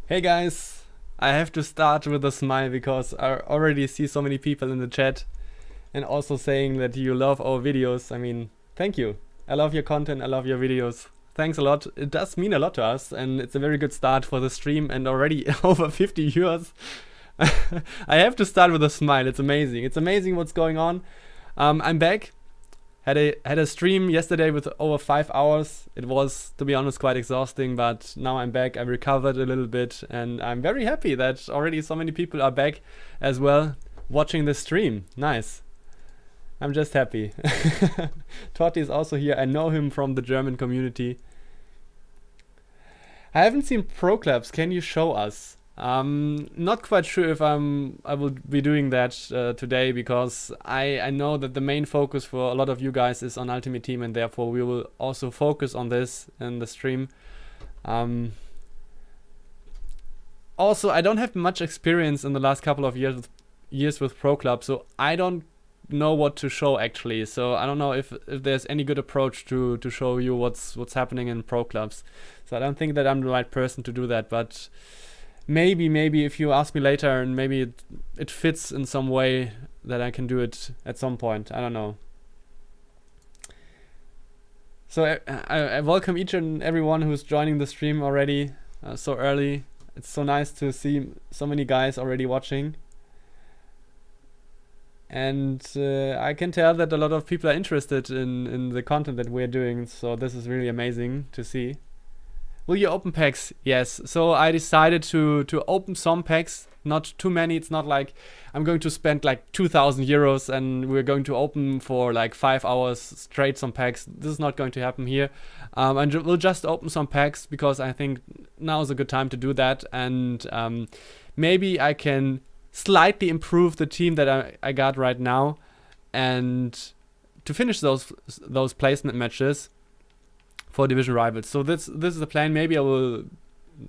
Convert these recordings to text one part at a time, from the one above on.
Hey guys, I have to start with a smile because I already see so many people in the chat and also saying that you love our videos. I mean, thank you. I love your content, I love your videos. Thanks a lot. It does mean a lot to us and it's a very good start for the stream and already over 50 viewers. I have to start with a smile. It's amazing. It's amazing what's going on. I'm back. Had a stream yesterday with over 5 hours. It was, to be honest, quite exhausting, but now I'm back. I recovered a little bit, and I'm very happy that already so many people are back as well watching the stream. Nice. I'm just happy. Totti is also here. I know him from the German community. I haven't seen pro clubs. Can you show us? Not quite sure if I will be doing that today because I know that the main focus for a lot of you guys is on Ultimate Team and therefore we will also focus on this in the stream. Also, I don't have much experience in the last couple of years with Pro Club, so I don't know what to show actually. So I don't know if there's any good approach to show you what's happening in Pro Clubs. So I don't think that I'm the right person to do that, but maybe if you ask me later and maybe it fits in some way that I can do it at some point. I don't know. So I welcome each and everyone who's joining the stream already so early. It's so nice to see so many guys already watching. And I can tell that a lot of people are interested in the content that we're doing. So this is really amazing to see. Will you open packs? Yes. So I decided to open some packs, not too many. It's not like I'm going to spend like 2,000 euros and we're going to open for like 5 hours straight some packs. This is not going to happen here. And we'll just open some packs because I think now is a good time to do that. And maybe I can slightly improve the team that I got right now and to finish those placement matches for division rivals. So this is the plan. Maybe I will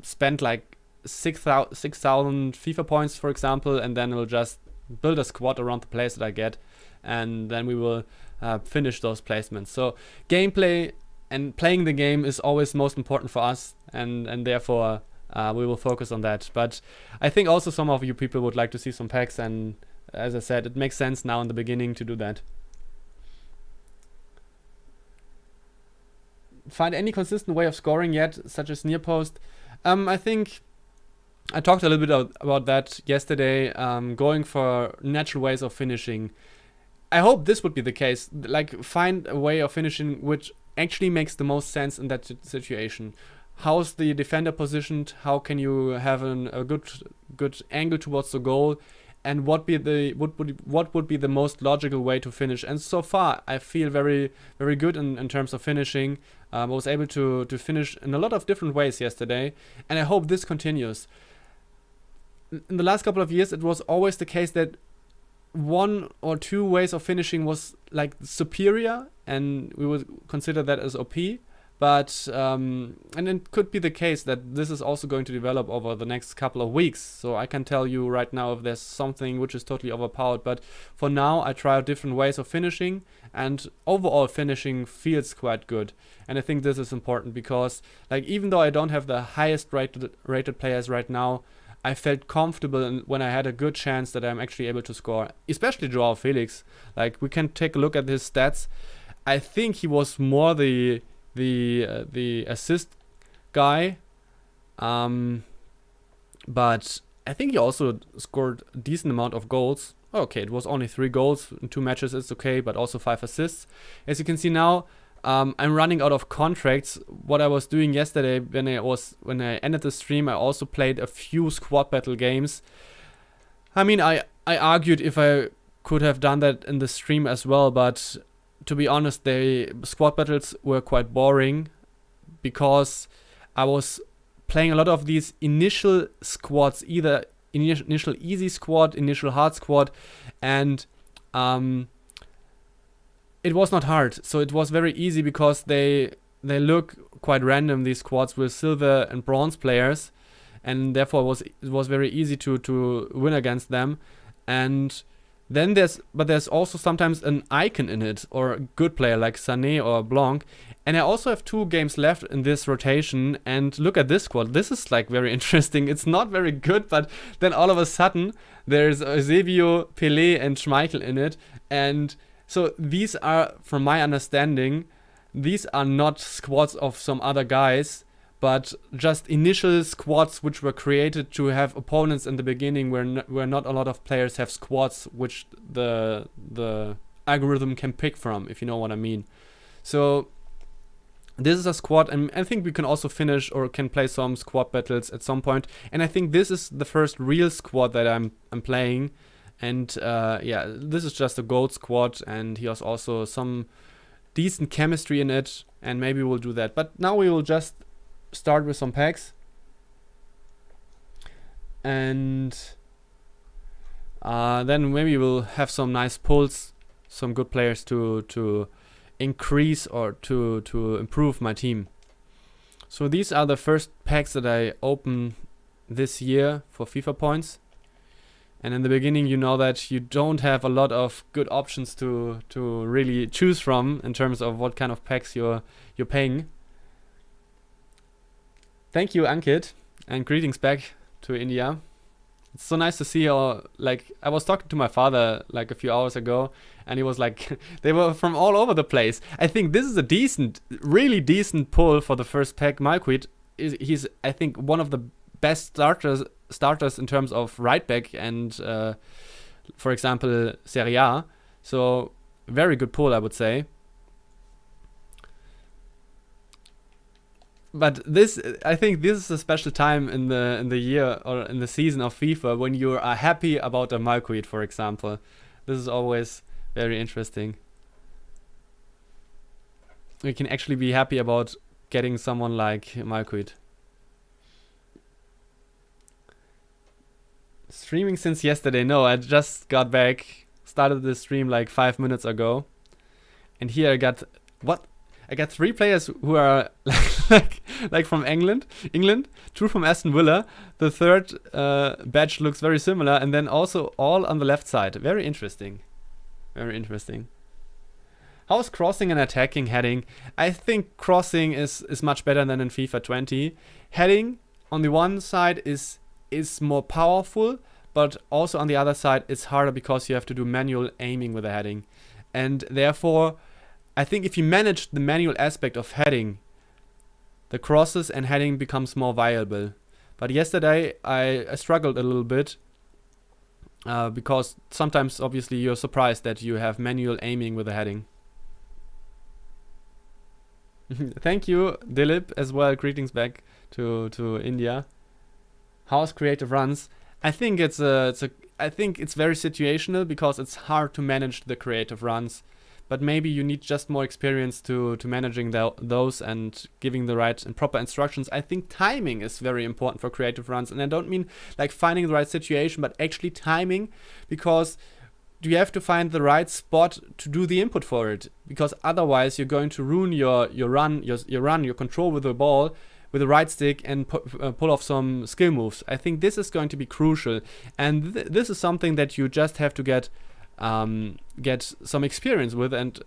spend like 6,000 FIFA points, for example, and then we'll just build a squad around the players that I get, and then we will finish those placements. So gameplay and playing the game is always most important for us, and therefore we will focus on that. But I think also some of you people would like to see some packs, and as I said, it makes sense now in the beginning to do that. Find any consistent way of scoring yet, such as near post? I think I talked a little bit about that yesterday, going for natural ways of finishing. I hope this would be the case, like find a way of finishing which actually makes the most sense in that situation. How's the defender positioned? How can you have a good angle towards the goal? And what would be the most logical way to finish? And so far, I feel very, very good in terms of finishing. I was able to finish in a lot of different ways yesterday, and I hope this continues. In the last couple of years, it was always the case that one or two ways of finishing was like superior, and we would consider that as OP. But, and it could be the case that this is also going to develop over the next couple of weeks. So I can tell you right now if there's something which is totally overpowered. But for now, I try out different ways of finishing. And overall finishing feels quite good. And I think this is important because, like, even though I don't have the highest rated players right now, I felt comfortable when I had a good chance that I'm actually able to score. Especially Joao Felix. Like, we can take a look at his stats. I think he was more the assist guy, but I think he also scored a decent amount of goals. Okay, it was only 3 goals in 2 matches, it's okay, but also 5 assists. As you can see now, I'm running out of contracts. What I was doing yesterday when I ended the stream, I also played a few squad battle games. I mean, I argued if I could have done that in the stream as well, but to be honest, the squad battles were quite boring because I was playing a lot of these initial squads, either initial easy squad, initial hard squad, and it was not hard. So it was very easy because they look quite random, these squads with silver and bronze players, and therefore it was very easy to win against them. And There's also sometimes an icon in it or a good player like Sané or Blanc. And I also have 2 games left in this rotation. And look at this squad. This is like very interesting. It's not very good, but then all of a sudden there's Eusebio, Pelé, and Schmeichel in it. And so these are, from my understanding, these are not squads of some other guys, but just initial squads which were created to have opponents in the beginning where not a lot of players have squads which the algorithm can pick from, if you know what I mean. So this is a squad, and I think we can also finish or can play some squad battles at some point. And I think this is the first real squad that I'm playing. And yeah, this is just a gold squad, and he has also some decent chemistry in it, and maybe we'll do that. But now we will just start with some packs, and then maybe we'll have some nice pulls, some good players to increase or to improve my team. So these are the first packs that I open this year for FIFA points. And in the beginning, you know that you don't have a lot of good options to really choose from in terms of what kind of packs you're paying. Thank you, Ankit, and greetings back to India. It's so nice to see how, like, I was talking to my father like a few hours ago, and he was like, they were from all over the place. I think this is a really decent pull for the first pack. Malquid, he's, I think, one of the best starters in terms of right back and, for example, Serie A. So, very good pull, I would say. But I think this is a special time in the year or in the season of FIFA when you are happy about a Malquid, for example. This is always very interesting. We can actually be happy about getting someone like Malquid. Streaming since yesterday? No, I just got back. Started the stream like 5 minutes ago. And here I got 3 players who are like from England, 2 from Aston Villa. The third badge looks very similar, and then also all on the left side. Very interesting. Very interesting. How's crossing and attacking heading? I think crossing is much better than in FIFA 20. Heading on the one side is more powerful, but also on the other side it's harder because you have to do manual aiming with the heading. And therefore, I think if you manage the manual aspect of heading, the crosses and heading becomes more viable. But yesterday I struggled a little bit because sometimes obviously you're surprised that you have manual aiming with the heading. Thank you, Dilip, as well. Greetings back to India. How's creative runs? I think it's very situational because it's hard to manage the creative runs. But maybe you need just more experience to managing those and giving the right and proper instructions. I think timing is very important for creative runs. And I don't mean like finding the right situation, but actually timing, because you have to find the right spot to do the input for it. Because otherwise you're going to ruin your control with the ball with the right stick and pull off some skill moves. I think this is going to be crucial. And this is something that you just have to get some experience with and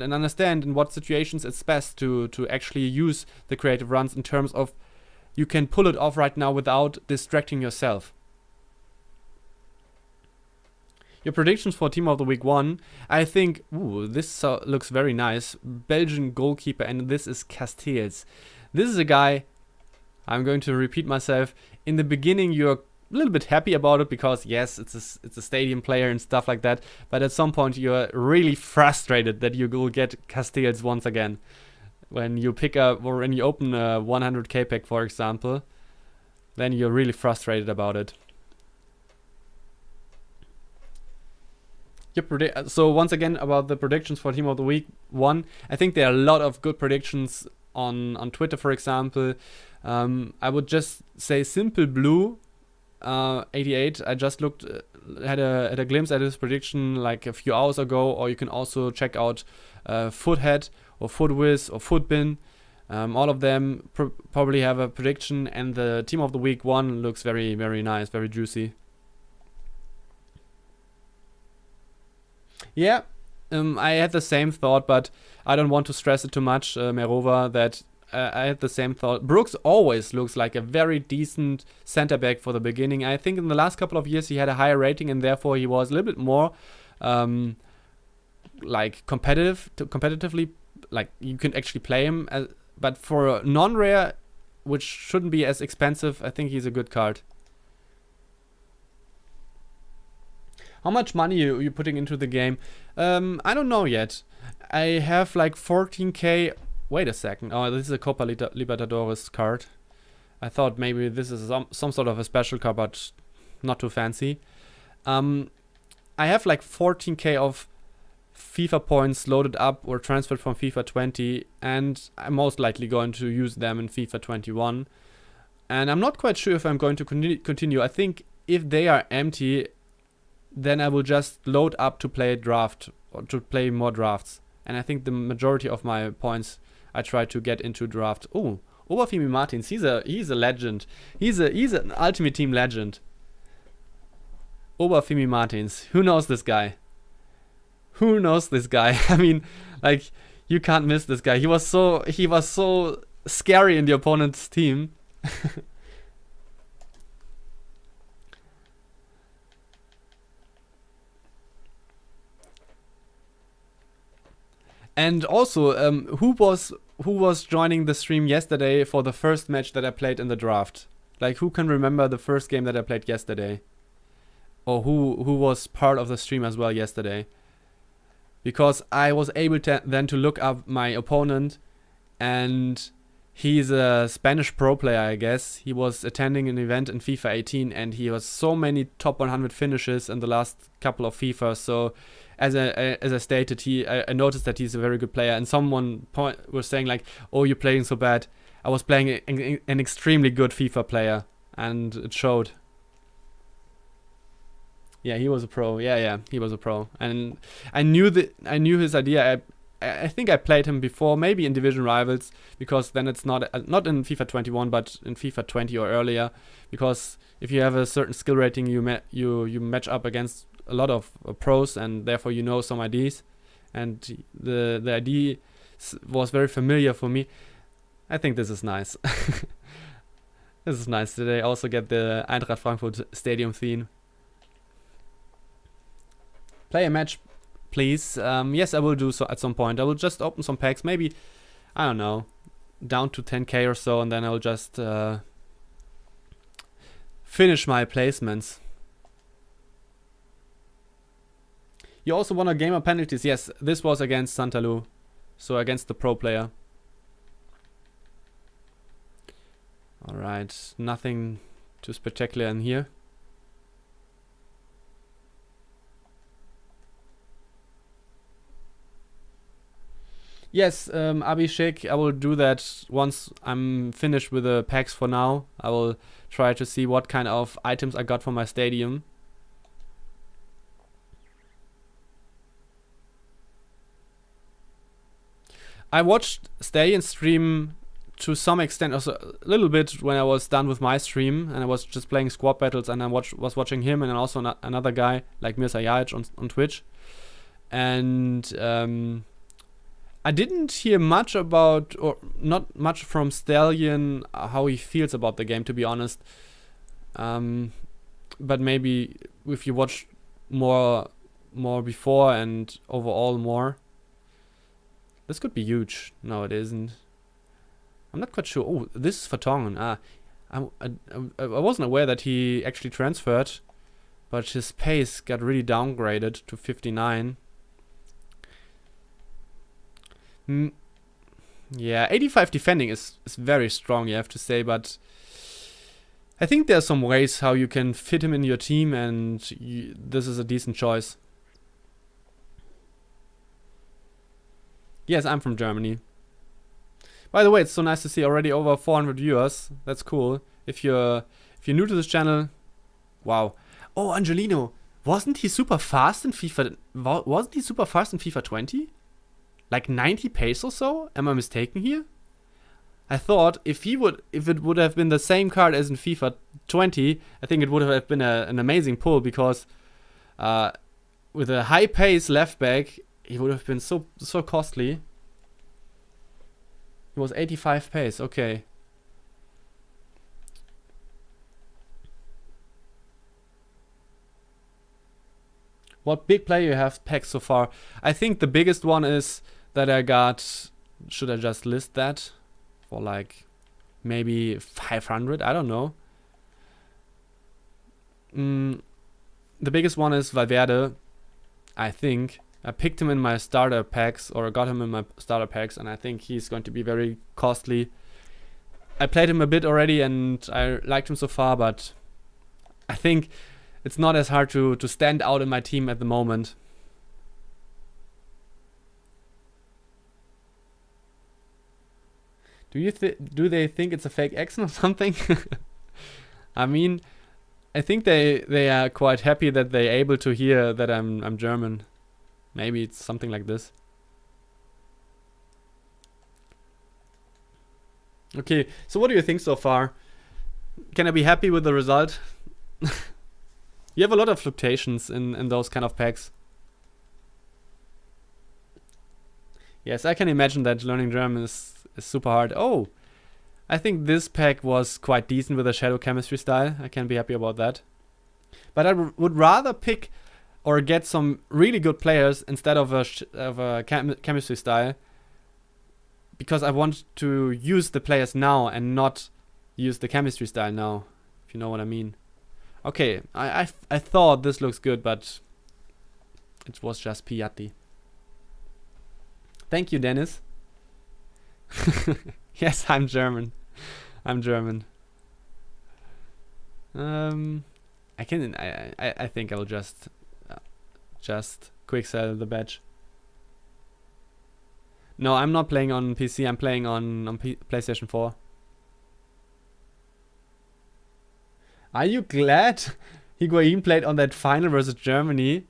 understand in what situations it's best to actually use the creative runs in terms of you can pull it off right now without distracting yourself. Your predictions for Team of the Week 1, I think, this looks very nice. Belgian goalkeeper, and this is Castells. This is a guy, I'm going to repeat myself, in the beginning you're a little bit happy about it because yes, it's a stadium player and stuff like that, but at some point you're really frustrated that you will get Castells once again. When you pick up or when you open a 100k pack, for example, then you're really frustrated about it. So once again about the predictions for Team of the Week 1, I think there are a lot of good predictions on Twitter, for example. I would just say Simple Blue 88. I just looked had a glimpse at his prediction like a few hours ago, or you can also check out Foothead or Footwiz or Footbin. All of them probably have a prediction, and the Team of the Week 1 looks very, very nice, very juicy. Yeah, I had the same thought, but I don't want to stress it too much, Merova, that I had the same thought. Brooks always looks like a very decent center back for the beginning. I think in the last couple of years he had a higher rating and therefore he was a little bit more like competitively, like you can actually play him. But for a non-rare, which shouldn't be as expensive, I think he's a good card. How much money are you putting into the game? I don't know yet. I have like 14k. Wait a second. Oh, this is a Copa Libertadores card. I thought maybe this is some sort of a special card, but not too fancy. I have like 14k of FIFA points loaded up or transferred from FIFA 20, and I'm most likely going to use them in FIFA 21. And I'm not quite sure if I'm going to continue. I think if they are empty, then I will just load up to play a draft or to play more drafts. And I think the majority of my points I try to get into draft. Oh, Oberfimi Martins, he's a legend. He's an Ultimate Team legend. Oberfimi Martins, who knows this guy? Who knows this guy? I mean, like, you can't miss this guy. He was so scary in the opponent's team. And also, who was joining the stream yesterday for the first match that I played in the draft? Like, who can remember the first game that I played yesterday? Or who was part of the stream as well yesterday? Because I was able to then to look up my opponent, and he's a Spanish pro player, I guess. He was attending an event in FIFA 18, and he has so many top 100 finishes in the last couple of FIFA. So, as I stated, I noticed that he's a very good player. And someone was saying like, "Oh, you're playing so bad." I was playing an extremely good FIFA player, and it showed. Yeah, he was a pro. Yeah, he was a pro, and I knew his idea. I think I played him before, maybe in Division Rivals, because then it's not in FIFA 21, but in FIFA 20 or earlier. Because if you have a certain skill rating, you match up against a lot of pros, and therefore you know some IDs, and the ID was very familiar for me. I think this is nice. This is nice. Did I also get the Eintracht Frankfurt Stadium theme? Play a match, please. Yes, I will do so at some point. I will just open some packs, maybe, I don't know, down to 10k or so, and then I'll just finish my placements. You also won a gamer penalties. Yes, this was against Santalu, so against the pro player. Alright, nothing too spectacular in here. Yes, Abhishek, I will do that once I'm finished with the packs for now. I will try to see what kind of items I got for my stadium. I watched Stadium stream to some extent, also a little bit when I was done with my stream, and I was just playing squad battles, and I was watching him and also another guy like Mirza Jajic on Twitch. And I didn't hear much about, or not much from Stallion, how he feels about the game, to be honest. But maybe if you watch more before and overall more. This could be huge. No, it isn't. I'm not quite sure. Oh, this is Vertonghen. I wasn't aware that he actually transferred, but his pace got really downgraded to 59. Yeah, 85 defending is very strong, you have to say, but I think there are some ways how you can fit him in your team, and this is a decent choice. Yes, I'm from Germany. By the way, it's so nice to see already over 400 viewers. That's cool. If you're new to this channel, wow. Oh, Angelino, wasn't he super fast in FIFA? Wasn't he super fast in FIFA 20? Like 90 pace or so? Am I mistaken here? I thought if it would have been the same card as in FIFA 20, I think it would have been an amazing pull, because with a high pace left back, he would have been so costly. He was 85 pace. Okay. What big player you have packed so far? I think the biggest one is that I got. Should I just list that for like maybe 500? I don't know. The biggest one is Valverde. I think I picked him in my starter packs, or got him in my starter packs, and I think he's going to be very costly. I played him a bit already, and I liked him so far, but I think it's not as hard to stand out in my team at the moment. Do they think it's a fake accent or something? I mean, I think they are quite happy that they're able to hear that I'm German. Maybe it's something like this. Okay, so what do you think so far? Can I be happy with the result? You have a lot of fluctuations in those kind of packs. Yes, I can imagine that learning German is super hard. Oh, I think this pack was quite decent with a shadow chemistry style. I can be happy about that. But I would rather pick or get some really good players instead of a chemistry style, because I want to use the players now and not use the chemistry style now, if you know what I mean. Okay, I thought this looks good, but it was just Piatti. Thank you, Dennis. Yes, I'm German. I'm German. I think I'll just quick sell the badge. No, I'm not playing on PC. I'm playing on PlayStation 4. Are you glad Higuain played on that final versus Germany?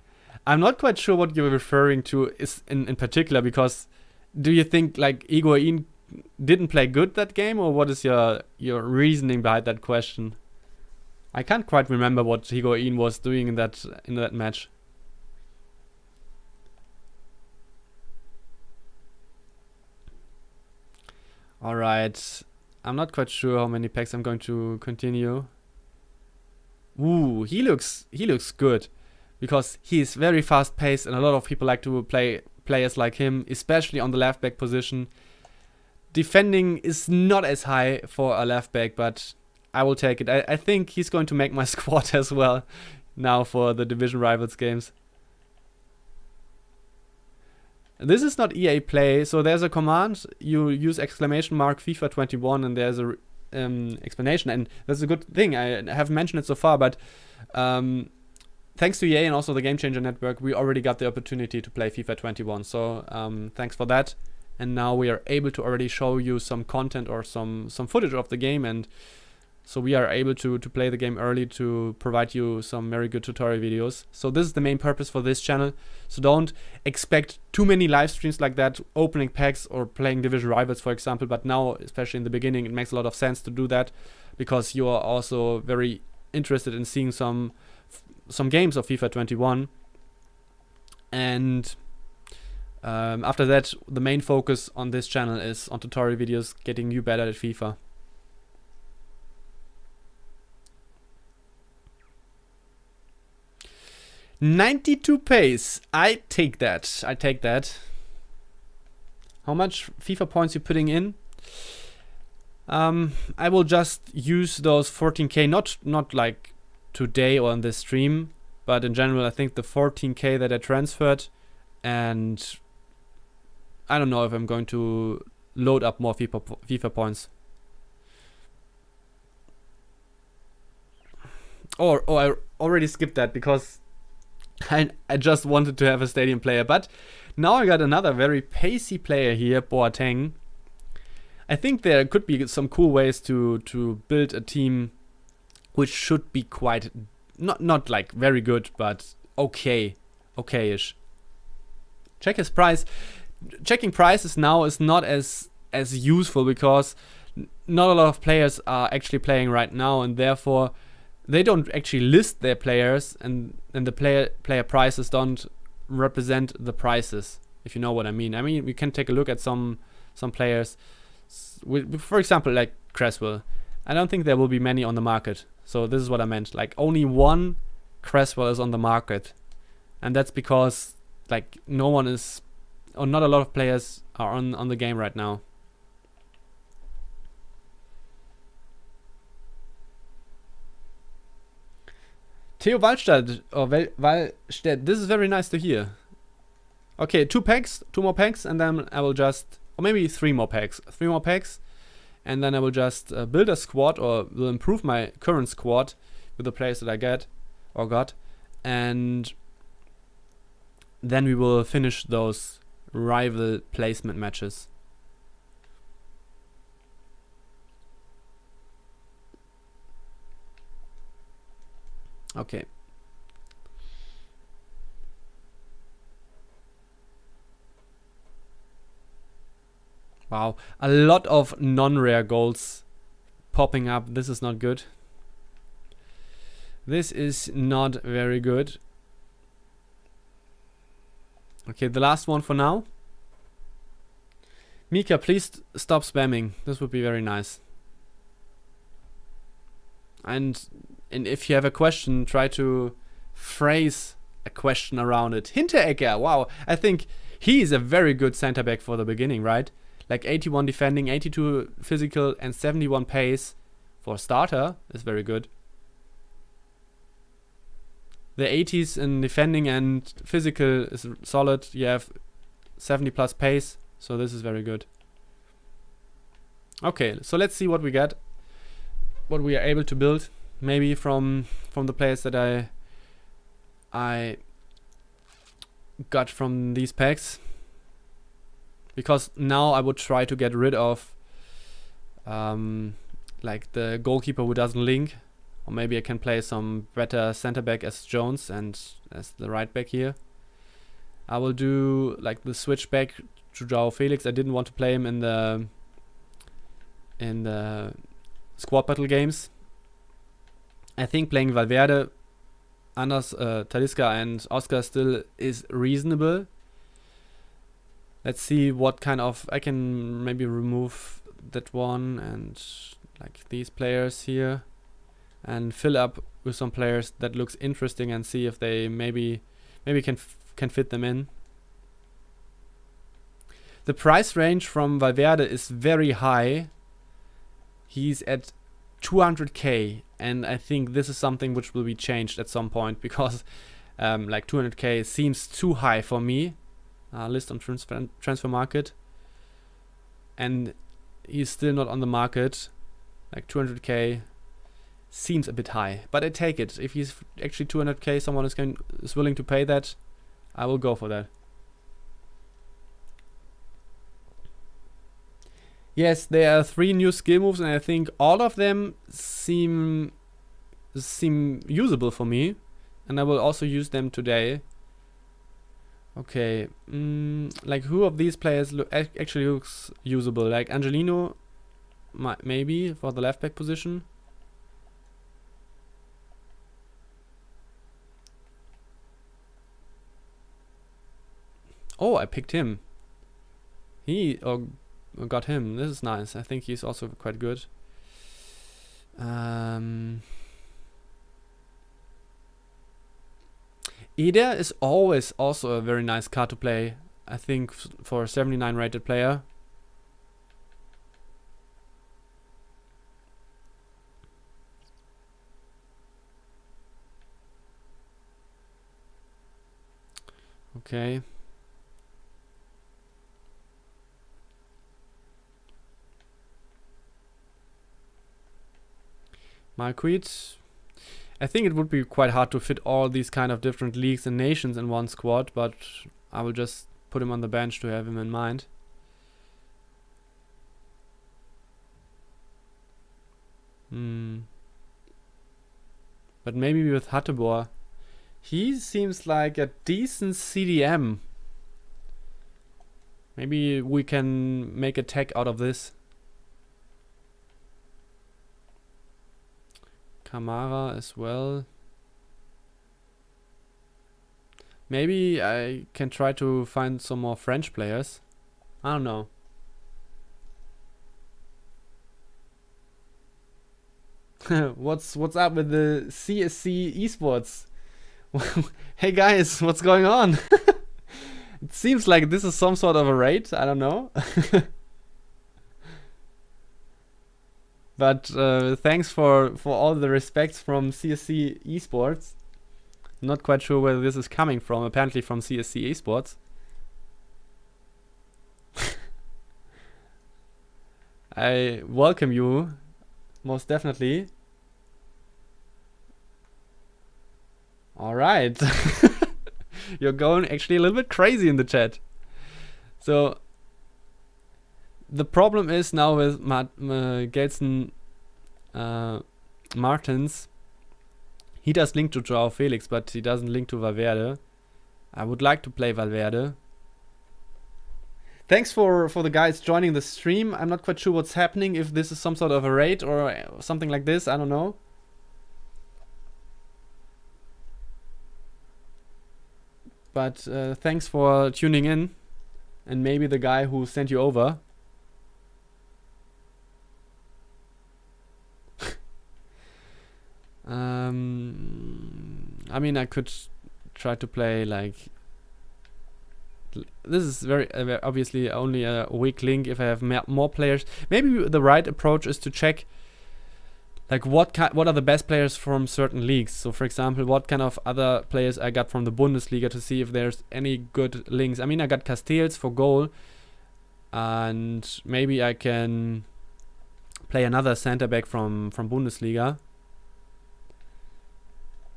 I'm not quite sure what you're referring to is in particular, because do you think like Higuain didn't play good that game, or what is your reasoning behind that question? I can't quite remember what Higuain was doing in that match. Alright, I'm not quite sure how many packs I'm going to continue. Ooh, he looks good, because he's very fast paced, and a lot of people like to play players like him, especially on the left back position. Defending is not as high for a left back, but I will take it. I think he's going to make my squad as well now for the Division Rivals games. This is not EA Play, so there's a command. You use !FIFA 21, and there's a explanation, and that's a good thing. I haven't mentioned it so far, but thanks to EA and also the Game Changer Network, we already got the opportunity to play FIFA 21. So thanks for that. And now we are able to already show you some content or some footage of the game, and so we are able to play the game early to provide you some very good tutorial videos. So this is the main purpose for this channel. So don't expect too many live streams like that, opening packs or playing Division Rivals, for example. But now, especially in the beginning, it makes a lot of sense to do that, because you are also very interested in seeing some games of FIFA 21. And after that, the main focus on this channel is on tutorial videos, getting you better at FIFA. $92 pace. I take that. How much FIFA points you putting in? I will just use those 14k, not like today or on this stream, but in general, I think the 14k that I transferred, and I don't know if I'm going to load up more FIFA points. Or I already skipped that because I just wanted to have a stadium player. But now I got another very pacey player here, Boateng. I think there could be some cool ways to build a team which should be quite, not like very good, but okay-ish. Check his price. Checking prices now is not as useful, because not a lot of players are actually playing right now, and therefore they don't actually list their players, and the player prices don't represent the prices, if you know what I mean. I mean, we can take a look at some players. For example, like Cresswell. I don't think there will be many on the market. So this is what I meant. Like only one Cresswell is on the market. And that's because like no one is, or not a lot of players are on the game right now. Theo Wallstadt, or Wallstedt, this is very nice to hear. Okay, 2 more packs, and then I will just, or maybe 3 more packs. 3 more packs, and then I will just build a squad, or will improve my current squad with the players that I get, or got, and then we will finish those rival placement matches. Okay. Wow, a lot of non-rare golds popping up. This is not good. This is not very good. Okay, the last one for now. Mika, please stop spamming. This would be very nice. And if you have a question, try to phrase a question around it. Hinteregger, wow. I think he is a very good center back for the beginning, right? Like 81 defending, 82 physical, and 71 pace for a starter is very good. The 80s in defending and physical is solid. You have 70 plus pace, so this is very good. Okay, so let's see what we get. What we are able to build, maybe from the players that I got from these packs, because now I would try to get rid of like the goalkeeper who doesn't link, or maybe I can play some better center back as Jones and as the right back here. I will do like the switch back to Joao Felix. I didn't want to play him in the squad battle games. I think playing Valverde, Anders, Talisca and Oscar still is reasonable. Let's see what kind of, I can maybe remove that one and like these players here and fill up with some players that looks interesting and see if they maybe can fit them in. The price range from Valverde is very high. He's at 200k, and I think this is something which will be changed at some point, because like 200k seems too high for me. List on transfer market, and he's still not on the market. Like 200k seems a bit high, but I take it. If he's actually 200k, someone is willing to pay that, I will go for that. Yes, there are 3 new skill moves, and I think all of them seem usable for me, and I will also use them today. Okay, like who of these players actually looks usable? Like Angelino, maybe for the left back position. Oh, I picked him. Got him. This is nice. I think he's also quite good. Eder is always also a very nice card to play, I think, for a 79 rated player. Okay. Marquise. I think it would be quite hard to fit all these kind of different leagues and nations in one squad, but I will just put him on the bench to have him in mind. But maybe with Hattebor. He seems like a decent CDM. Maybe we can make a tech out of this. Kamara as well. Maybe I can try to find some more French players. I don't know. What's up with the CSC esports? Hey guys, what's going on? It seems like this is some sort of a raid. I don't know. But thanks for all the respects from CSC esports. Not quite sure where this is coming from. Apparently from CSC esports. I welcome you, most definitely. All right. You're going actually a little bit crazy in the chat. So the problem is now with Gelson Martins. He does link to Joao Felix, but he doesn't link to Valverde. I would like to play Valverde. Thanks for the guys joining the stream. I'm not quite sure what's happening, if this is some sort of a raid or something like this. I don't know. But thanks for tuning in. And maybe the guy who sent you over. I mean, I could try to play like... This is very obviously only a weak link. If I have more players, maybe the right approach is to check like what are the best players from certain leagues. So for example, what kind of other players I got from the Bundesliga, to see if there's any good links. I mean, I got Castells for goal, and maybe I can play another center back from Bundesliga.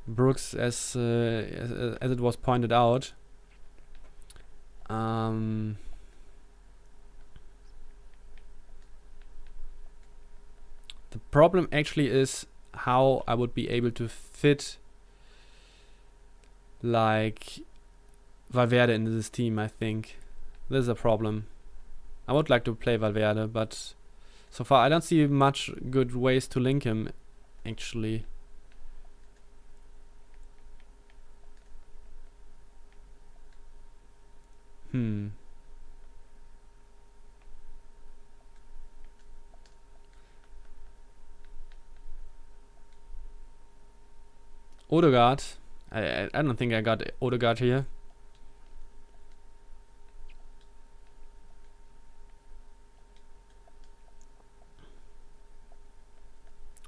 Brooks, as it was pointed out. The problem actually is how I would be able to fit like Valverde into this team. I think this is a problem. I would like to play Valverde, but so far I don't see much good ways to link him actually. Odegaard. I don't think I got Odegaard here.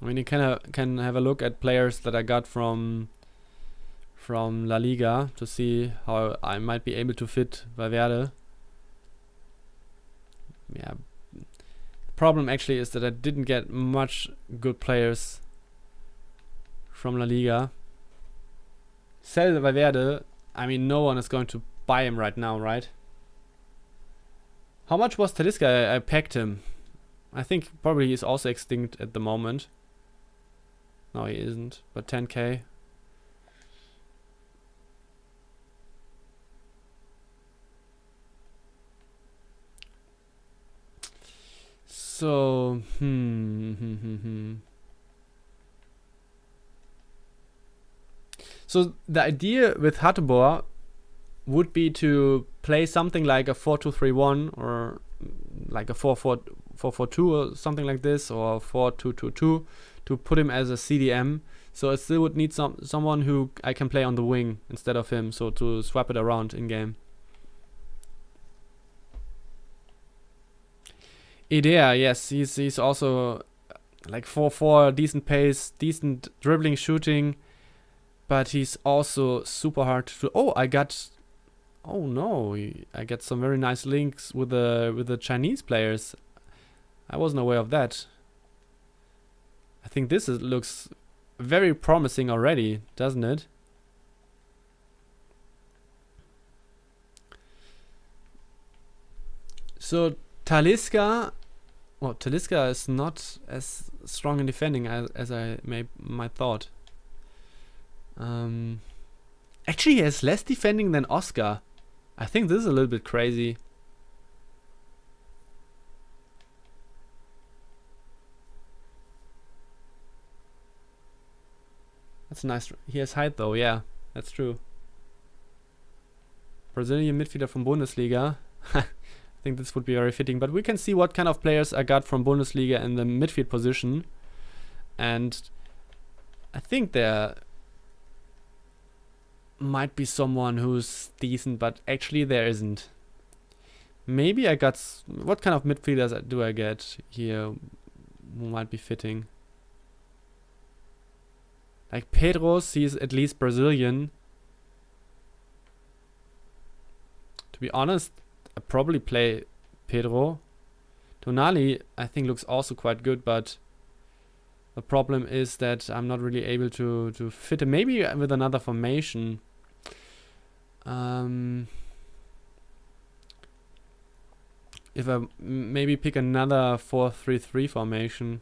I mean, you can have a look at players that I got from La Liga to see how I might be able to fit Valverde. Yeah. The problem actually is that I didn't get much good players from La Liga. Sell Valverde. I mean, no one is going to buy him right now, right? How much was Talisca? I packed him. I think probably he's also extinct at the moment. No, he isn't, but 10k. So, So the idea with Hateboer would be to play something like a 4-2-3-1 or like a 4-4-2 or something like this, or 4-2-2-2, to put him as a CDM. So it still would need someone who I can play on the wing instead of him, so to swap it around in game. Idea, yes, he's also like 4-4, decent pace, decent dribbling, shooting, but he's also super hard to... Oh, I got some very nice links with the Chinese players. I wasn't aware of that. I think this looks very promising already, doesn't it? So Talisca is not as strong in defending as I might thought. Actually, he has less defending than Oscar. I think this is a little bit crazy. That's nice. He has height though, yeah, that's true. Brazilian midfielder from Bundesliga. I think this would be very fitting, but we can see what kind of players I got from Bundesliga in the midfield position. And I think there might be someone who's decent, but actually there isn't. Maybe I got... what kind of midfielders do I get here who might be fitting? Like Pedros, he's at least Brazilian. To be honest, I probably play Pedro. Tonali, I think, looks also quite good, but the problem is that I'm not really able to fit him. Maybe with another formation. If I maybe pick another 4-3-3 formation.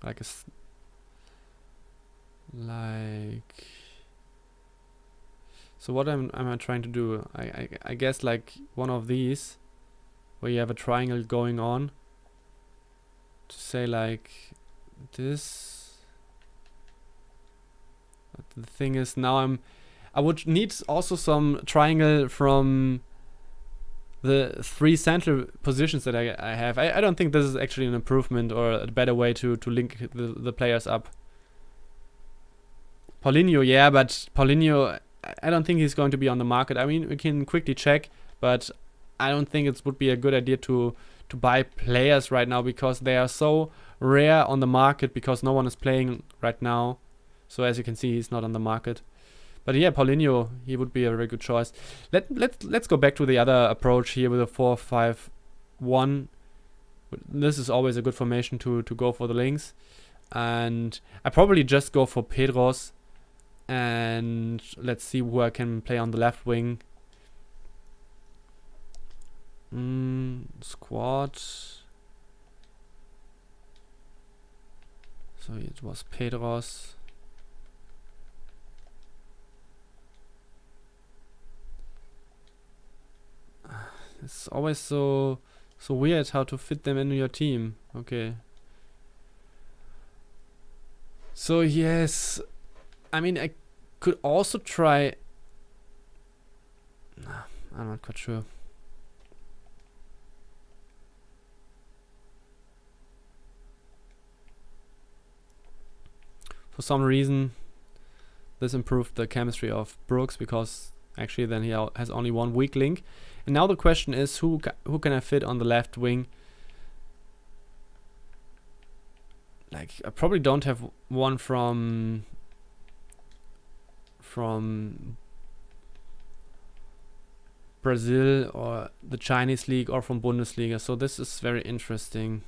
Like so what am I trying to do? I guess like one of these where you have a triangle going on, to say like this. But the thing is, now I would need also some triangle from the 3 central positions that I have. I don't think this is actually an improvement or a better way to link the players up. Paulinho, yeah, but Paulinho, I don't think he's going to be on the market. I mean, we can quickly check, but I don't think it would be a good idea to buy players right now, because they are so rare on the market, because no one is playing right now. So as you can see, he's not on the market. But yeah, Paulinho, he would be a very good choice. Let's go back to the other approach here with a 4-5-1. This is always a good formation to go for the links. And I probably just go for Pedros. And let's see who I can play on the left wing. Squad. So it was Pedros. It's always so weird how to fit them into your team. Okay. So yes, I mean, I could also try... I'm not quite sure. For some reason, this improved the chemistry of Brooks, because actually then he has only one weak link. And now the question is, who can I fit on the left wing? Like, I probably don't have one from Brazil or the Chinese league or from Bundesliga. So this is very interesting.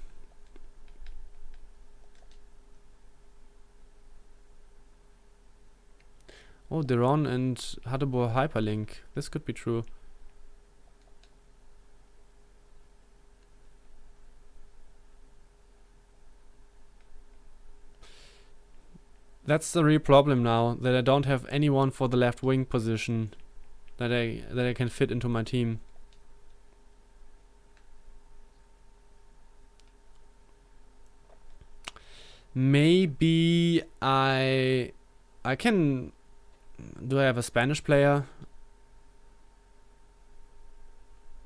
Oh, Deron and Hateboer hyperlink. This could be true. That's the real problem now, that I don't have anyone for the left wing position that I can fit into my team. Maybe I can... Do I have a Spanish player?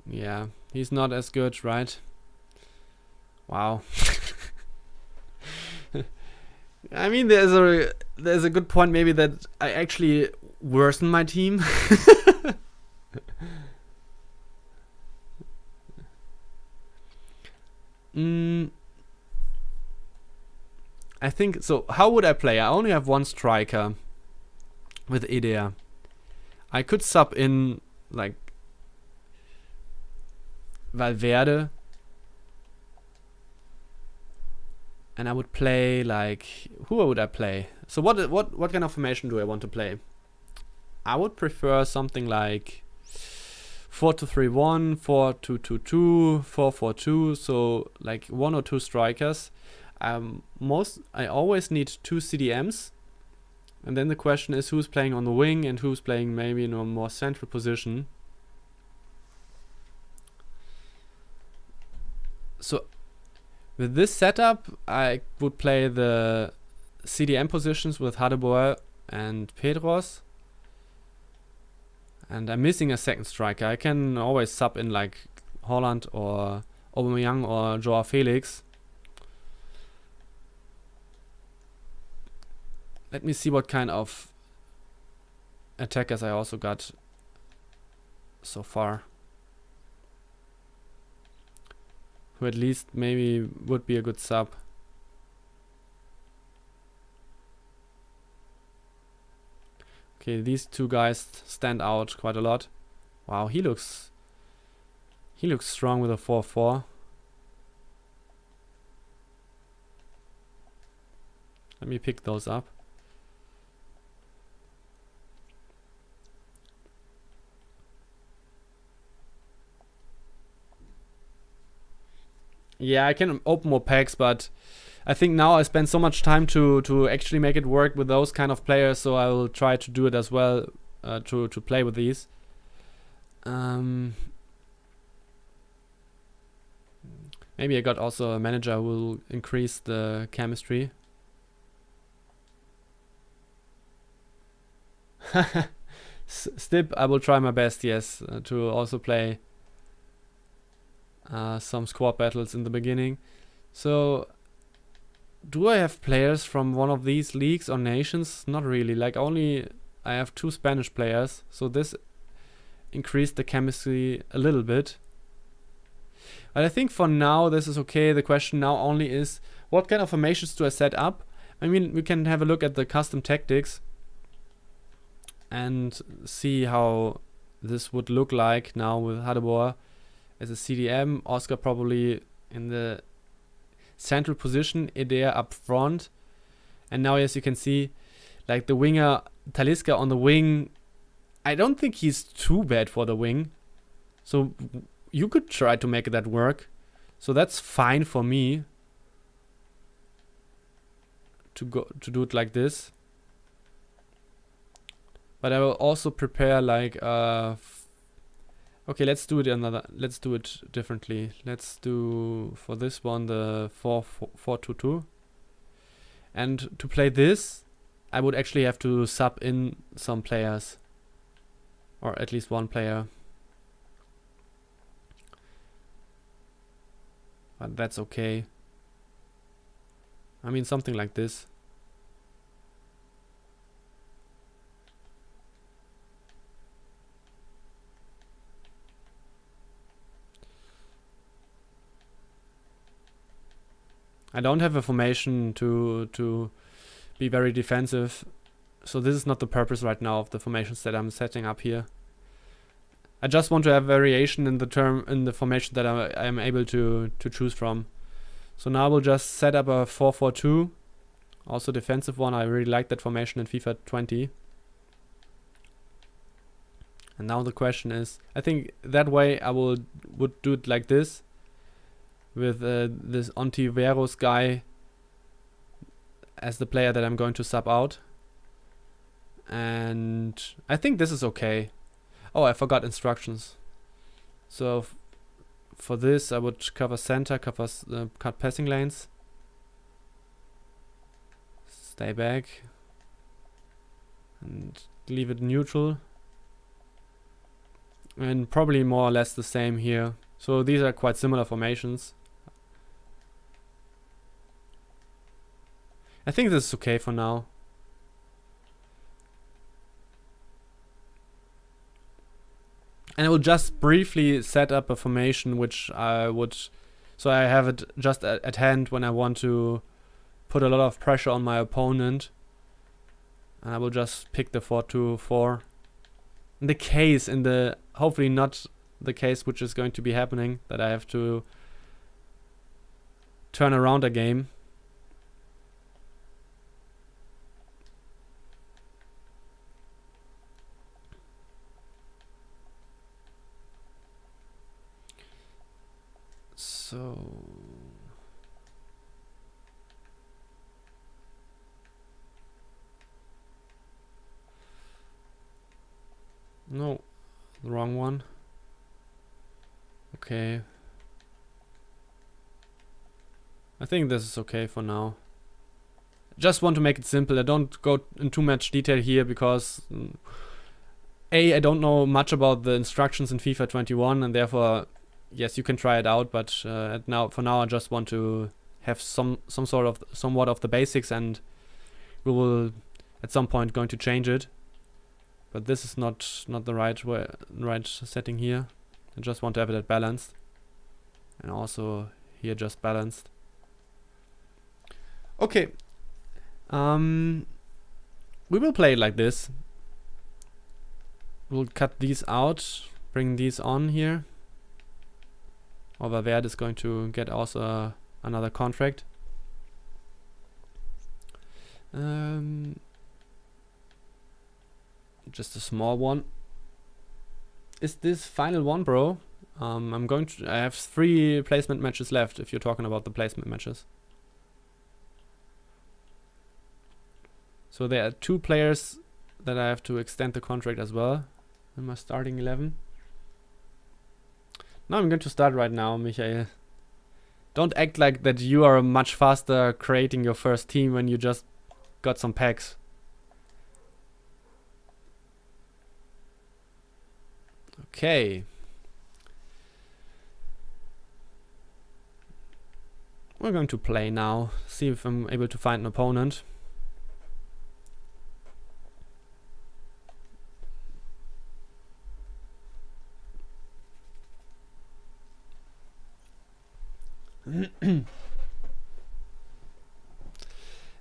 Yeah, he's not as good, right? Wow. I mean, there's a good point maybe that I actually worsen my team. I think so. How would I play? I only have one striker with Idea. I could sub in like Valverde, and I would play like, who would I play? So what kind of formation do I want to play? I would prefer something like 4-2-3-1, 4-2-2-2, 4-4-2. So like 1 or 2 strikers. I always need 2 CDMs. And then the question is who's playing on the wing and who's playing maybe in a more central position. So with this setup, I would play the CDM positions with Hateboer and Pedros. And I'm missing a second striker. I can always sub in like Holland or Aubameyang or Joao Felix. Let me see what kind of attackers I also got so far, who at least maybe would be a good sub. Okay, these two guys stand out quite a lot. Wow, he looks strong with a 4-4. Let me pick those up. Yeah, I can open more packs, but I think now I spend so much time to actually make it work with those kind of players, so I will try to do it as well, to play with these. Maybe I got also a manager who will increase the chemistry. Stip, I will try my best, yes, to also play some squad battles in the beginning. So, do I have players from one of these leagues or nations? Not really. Like, only I have 2 Spanish players, so this increased the chemistry a little bit. But I think for now this is okay. The question now only is, what kind of formations do I set up? I mean, we can have a look at the custom tactics and see how this would look like now with Hadeboer as a CDM, Oscar probably in the central position, Eder up front. And now, as you can see, like the winger Talisca on the wing, I don't think he's too bad for the wing. So you could try to make that work. So that's fine for me to do it like this. But I will also prepare like okay, let's do it differently. Let's do for this one the 4-4-2-2. And to play this, I would actually have to sub in some players, or at least one player. But that's okay. I mean, something like this. I don't have a formation to be very defensive, so this is not the purpose right now of the formations that I'm setting up here. I just want to have variation in the formation that I am able to choose from. So now we'll just set up a 4-4-2, also defensive one. I really like that formation in FIFA 20. And now the question is, I think that way I would do it like this, with this Ontiveros guy as the player that I'm going to sub out. And I think this is okay. Oh, I forgot instructions. So for this I would cover center, cut passing lanes, stay back and leave it neutral. And probably more or less the same here. So these are quite similar formations. I think this is okay for now. And I will just briefly set up a formation which I would, so I have it just at hand when I want to put a lot of pressure on my opponent. And I will just pick the 4-2-4. In the hopefully not the case which is going to be happening, that I have to turn around a game. So no, the wrong one. Okay. I think this is okay for now. Just want to make it simple. I don't go in too much detail here because I don't know much about the instructions in FIFA 21, and therefore, yes, you can try it out. But for now, I just want to have somewhat of the basics, and we will at some point going to change it. But this is not the right setting here. I just want to have it balanced, and also here just balanced. Okay. We will play it like this. We'll cut these out, bring these on here. Or Valverde is going to get also another contract. Just a small one. Is this final one, bro? I have 3 placement matches left if you're talking about the placement matches. So there are 2 players that I have to extend the contract as well in my starting 11. Now I'm going to start right now, Michael. Don't act like that you are much faster creating your first team when you just got some packs. Okay. We're going to play now. See if I'm able to find an opponent.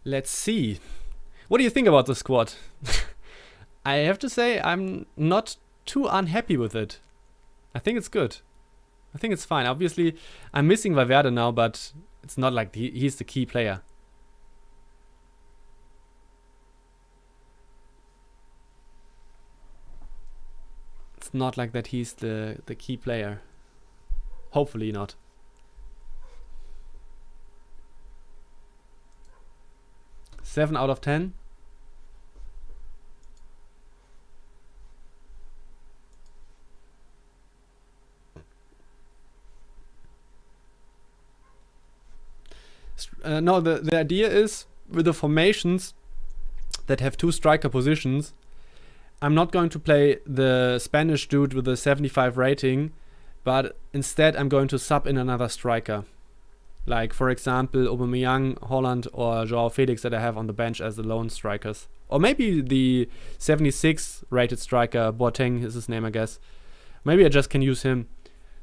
Let's see. What do you think about the squad? I have to say I'm not too unhappy with it. I think it's good. I think it's fine. Obviously, I'm missing Valverde now, but it's not like he's the key player. It's not like that he's the key player. Hopefully not. Seven out of 10. No, the idea is with the formations that have 2 striker positions, I'm not going to play the Spanish dude with a 75 rating, but instead I'm going to sub in another striker. Like, for example, Aubameyang, Holland, or Joao Felix that I have on the bench as the lone strikers. Or maybe the 76 rated striker, Boateng is his name, I guess. Maybe I just can use him.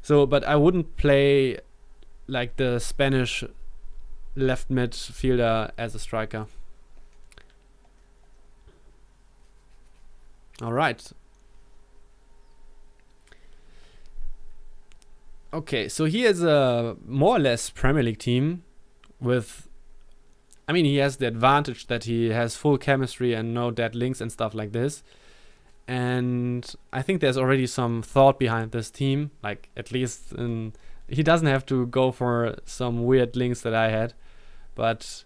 So, but I wouldn't play like the Spanish left midfielder as a striker. All right. Okay, so he is a more or less Premier League team with, I mean, he has the advantage that he has full chemistry and no dead links and stuff like this. And I think there's already some thought behind this team, like at least he doesn't have to go for some weird links that I had, but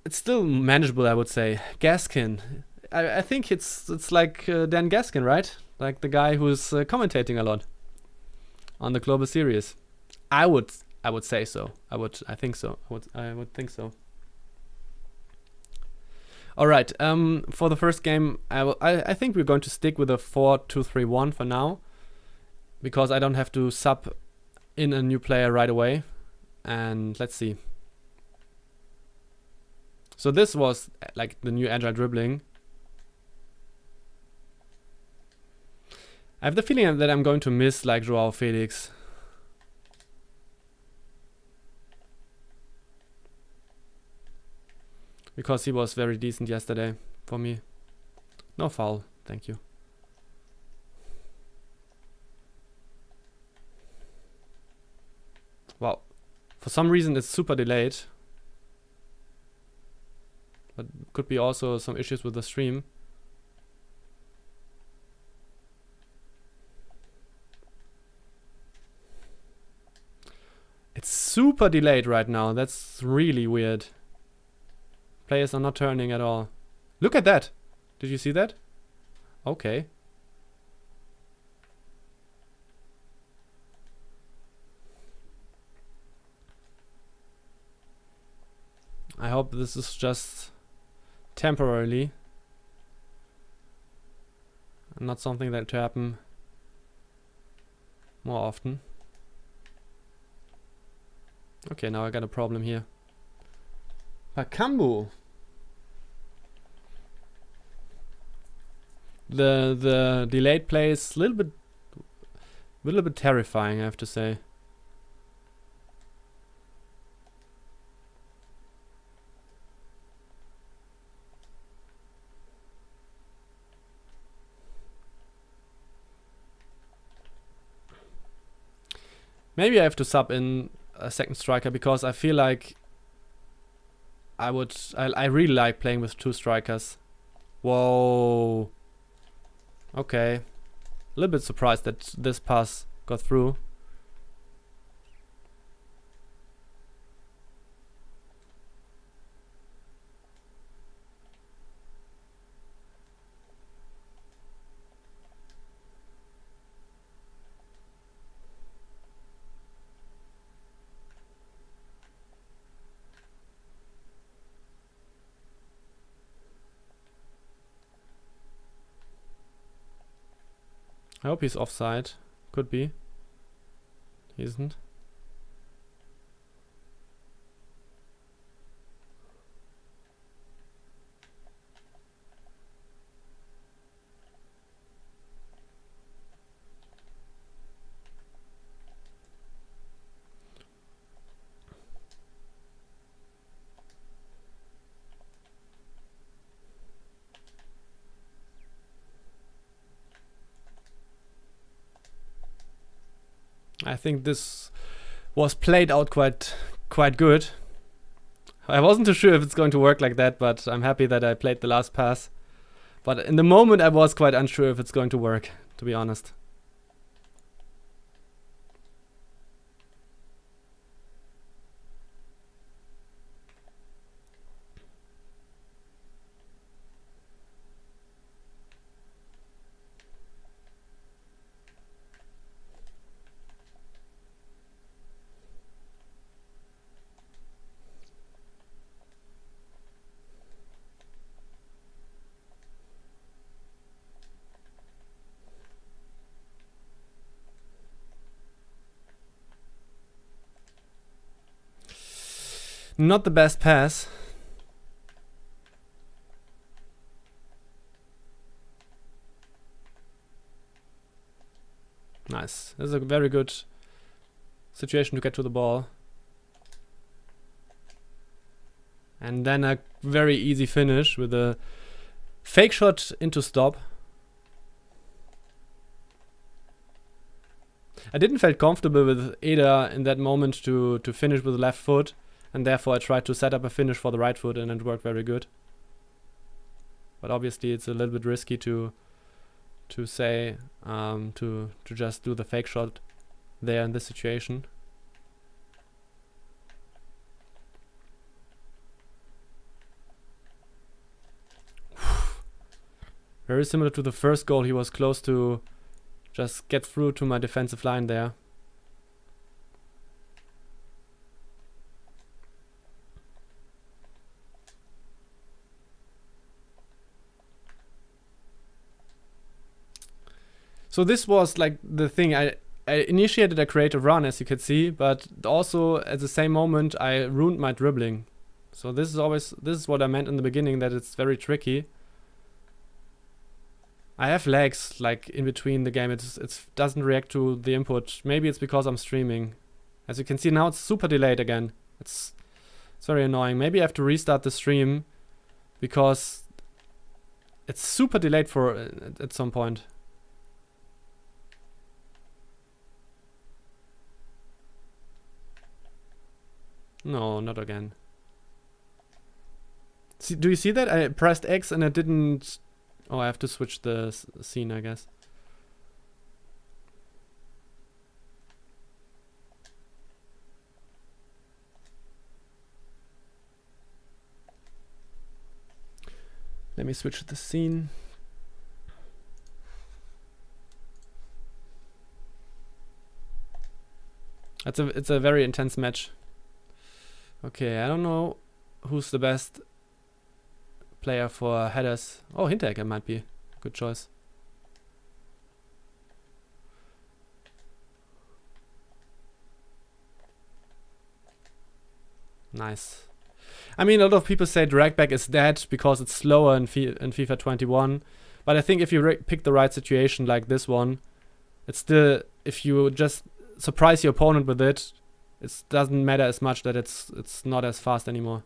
it's still manageable, I would say. Gaskin, I think it's like Dan Gaskin, right? Like the guy who's commentating a lot on the global series. I would say so. I think so. I would think so. All right. For the first game, I think we're going to stick with a 4-2-3-1 for now, because I don't have to sub in a new player right away. And let's see. So this was like the new agile dribbling. I have the feeling that I'm going to miss like Joao Felix. Because he was very decent yesterday for me. No foul, thank you. Wow. For some reason it's super delayed. But could be also some issues with the stream. It's super delayed right now. That's really weird. Players are not turning at all. Look at that. Did you see that? Okay. hope this is just temporarily and not something that to happen more often. Okay, now I got a problem here. Bakambu. The delayed play is a little bit terrifying, I have to say. Maybe I have to sub in a second striker because I feel like I really like playing with two strikers. Whoa. Okay. A little bit surprised that this pass got through. I hope he's offside. Could be. He isn't. I think this was played out quite good. I wasn't too sure if it's going to work like that, but I'm happy that I played the last pass. But in the moment I was quite unsure if it's going to work, to be honest. Not the best pass. Nice. This is a very good situation to get to the ball. And then a very easy finish with a fake shot into stop. I didn't feel comfortable with Eder in that moment to finish with the left foot. And therefore I tried to set up a finish for the right foot and it worked very good. But obviously it's a little bit risky to say to just do the fake shot there in this situation. Very similar to the first goal, he was close to just get through to my defensive line there. So this was like the thing, I initiated a creative run, as you could see, but also at the same moment I ruined my dribbling. So this is what I meant in the beginning, that it's very tricky. I have lags like in between the game, it doesn't react to the input. Maybe it's because I'm streaming. As you can see now it's super delayed again. It's very annoying. Maybe I have to restart the stream because it's super delayed for at some point. No, not again. See, do you see that? I pressed X and it didn't... Oh, I have to switch the scene, I guess. Let me switch the scene. It's a very intense match. Okay, I don't know who's the best player for headers? Oh, Hinteregger might be. Good choice. Nice. I mean, a lot of people say dragback is dead because it's slower in FIFA 21. But I think if you pick the right situation like this one, it's still, if you just surprise your opponent with it, it doesn't matter as much that it's not as fast anymore.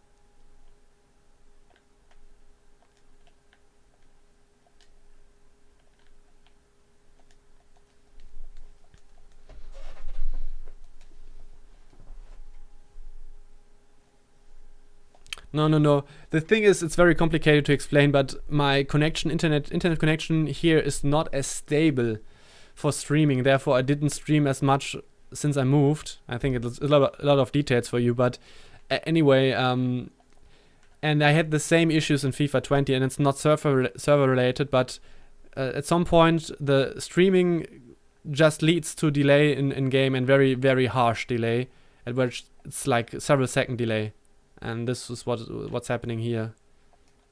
No. The thing is, it's very complicated to explain, but my connection, internet connection here is not as stable for streaming. Therefore, I didn't stream as much since I moved. I think it's a lot of details for you, but anyway, and I had the same issues in FIFA 20, and it's not server related, but at some point the streaming just leads to delay in game, and very, very harsh delay, at which it's like several second delay. And this is what's happening here,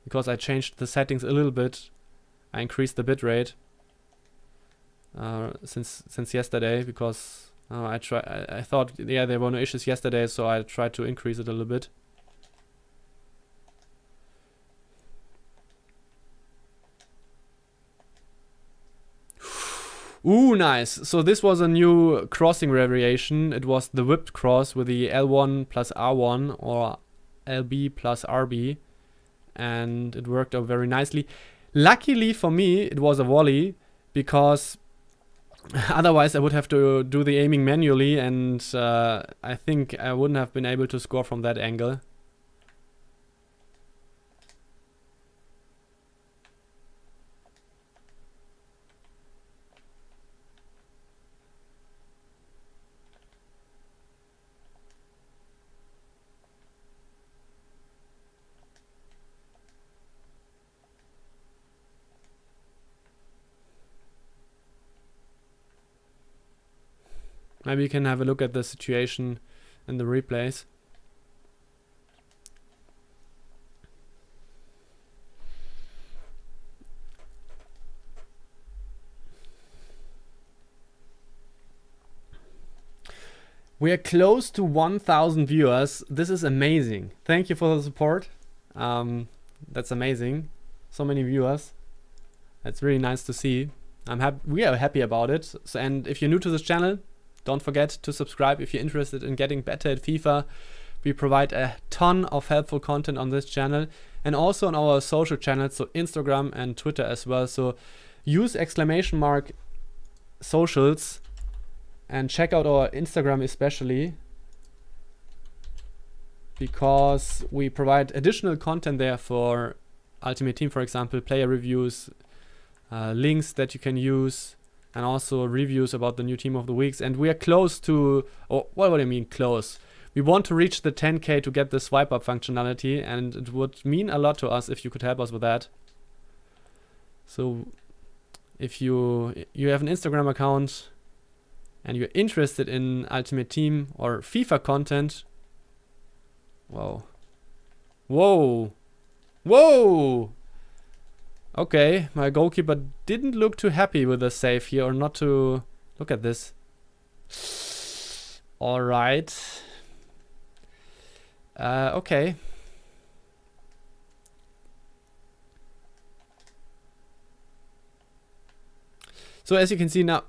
because I changed the settings a little bit. I increased the bitrate since yesterday, because I thought, yeah, there were no issues yesterday, so I tried to increase it a little bit. Ooh, nice. So this was a new crossing variation. It was the whipped cross with the L1 plus R1 or LB plus RB, and it worked out very nicely. Luckily for me, it was a volley, because otherwise I would have to do the aiming manually, and I think I wouldn't have been able to score from that angle. Maybe you can have a look at the situation in the replays. We are close to 1,000 viewers. This is amazing. Thank you for the support. That's amazing. So many viewers. That's really nice to see. We are happy about it. So, and if you're new to this channel, don't forget to subscribe if you're interested in getting better at FIFA. We provide a ton of helpful content on this channel, and also on our social channels, so Instagram and Twitter as well. So use !socials and check out our Instagram especially, because we provide additional content there for Ultimate Team, for example, player reviews, links that you can use, and also reviews about the new team of the weeks. And we are close to, what do you mean close? We want to reach the 10K to get the swipe up functionality, and it would mean a lot to us if you could help us with that. So if you have an Instagram account and you're interested in Ultimate Team or FIFA content, whoa. Okay, my goalkeeper didn't look too happy with the save here, or not to look at this. All right. Okay. So as you can see now,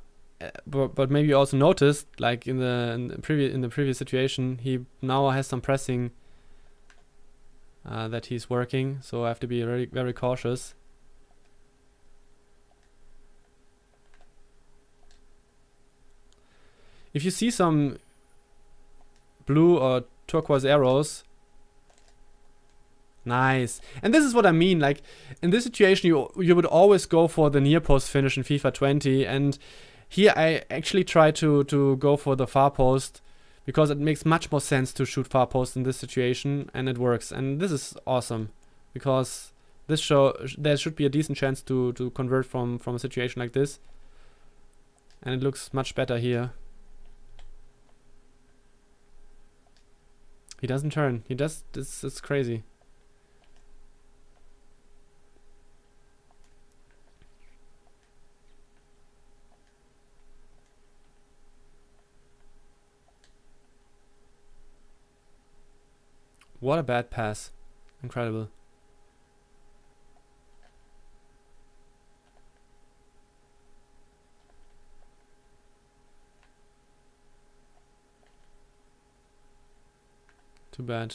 but maybe you also noticed, like in the previous situation, he now has some pressing that he's working. So I have to be very, very cautious. If you see some blue or turquoise arrows, nice. And this is what I mean, like in this situation you would always go for the near post finish in FIFA 20, and here I actually try to go for the far post, because it makes much more sense to shoot far post in this situation, and it works. And this is awesome, because there should be a decent chance to convert from a situation like this, and it looks much better here. He doesn't turn. He does. This is crazy. What a bad pass. Incredible. Too bad.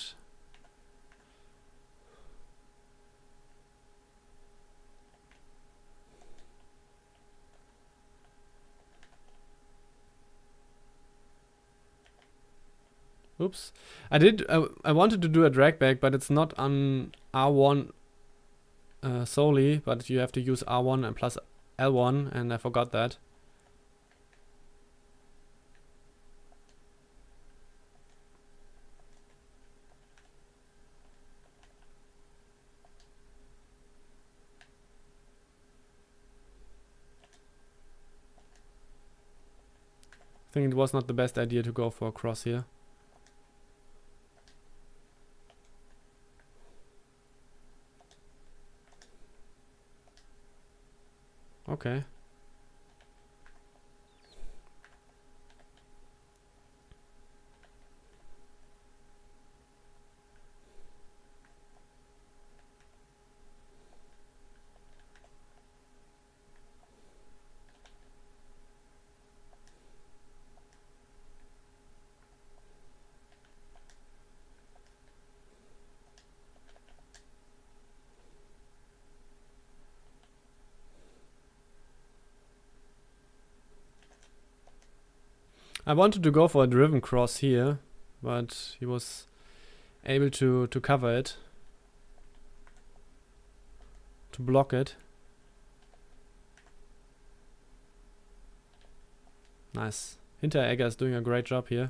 Oops. I wanted to do a drag back, but it's not on R1 solely, but you have to use R1 and plus L1, and I forgot that. I think it was not the best idea to go for a cross here. Okay. I wanted to go for a driven cross here, but he was able to cover it, to block it. Nice. Hinteregger is doing a great job here.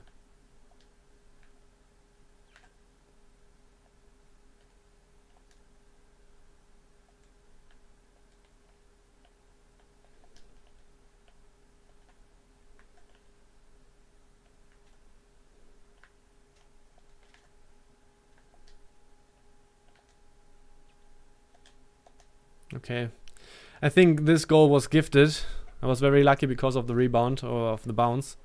Okay. I think this goal was gifted. I was very lucky because of the rebound or of the bounce.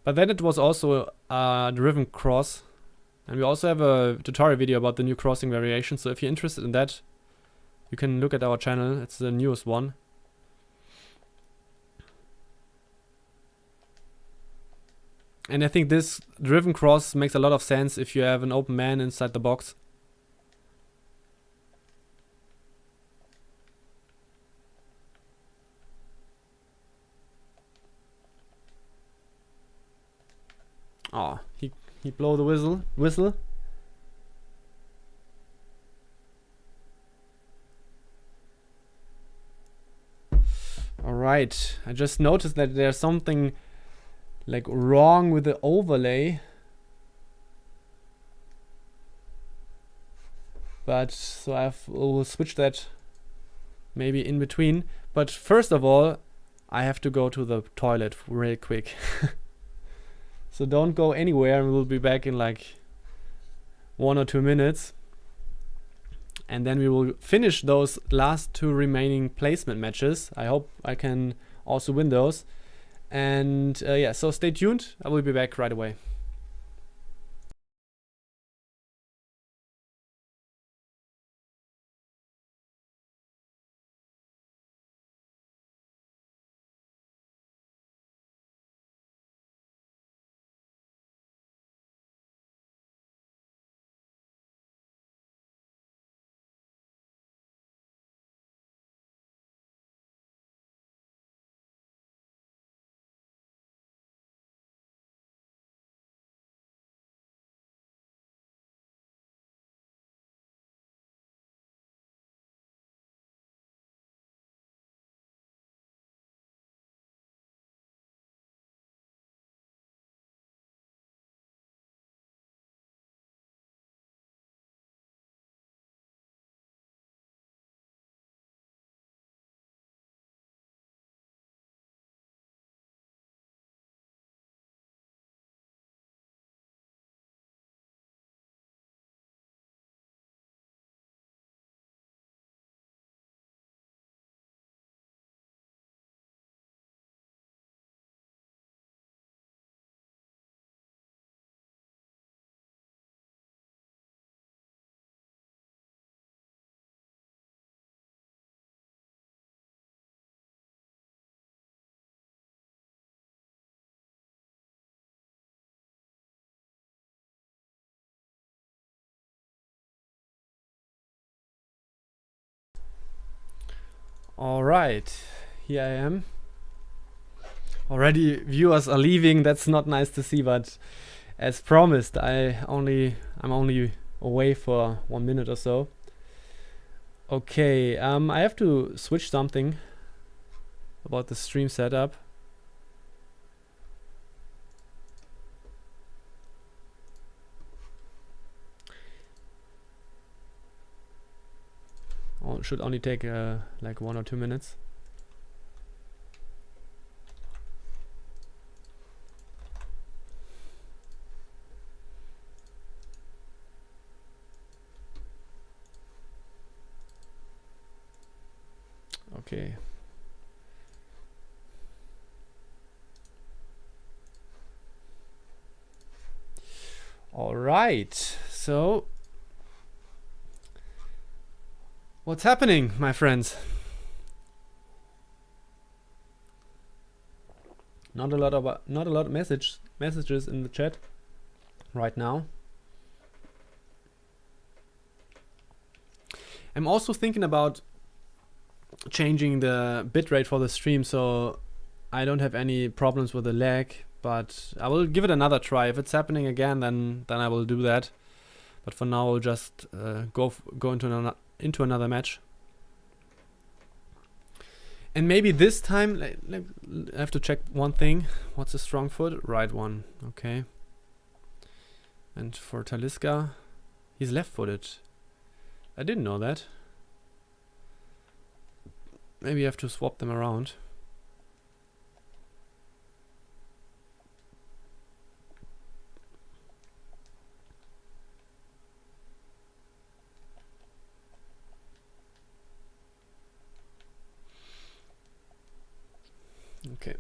But then it was also a driven cross. And we also have a tutorial video about the new crossing variation. So if you're interested in that, you can look at our channel. It's the newest one. And I think this driven cross makes a lot of sense if you have an open man inside the box. Oh, he blow the whistle. Alright, I just noticed that there's something like wrong with the overlay. But so we'll switch that maybe in between. But first of all, I have to go to the toilet real quick. So don't go anywhere, and we'll be back in like 1 or 2 minutes. And then we will finish those last 2 remaining placement matches. I hope I can also win those. And yeah, so stay tuned. I will be back right away. Alright, here I am. Already viewers are leaving, that's not nice to see, but as promised, I'm only away for 1 minute or so. Okay, I have to switch something about the stream setup. Oh, it should only take like 1 or 2 minutes. Okay. All right. So, what's happening, my friends? Not a lot of messages in the chat right now. I'm also thinking about changing the bitrate for the stream so I don't have any problems with the lag, but I will give it another try. If it's happening again, then I will do that. But for now, I'll just go into another match. And maybe this time, I have to check one thing. What's a strong foot? Right one. Okay. And for Talisca, he's left-footed. I didn't know that. Maybe I have to swap them around. Okay.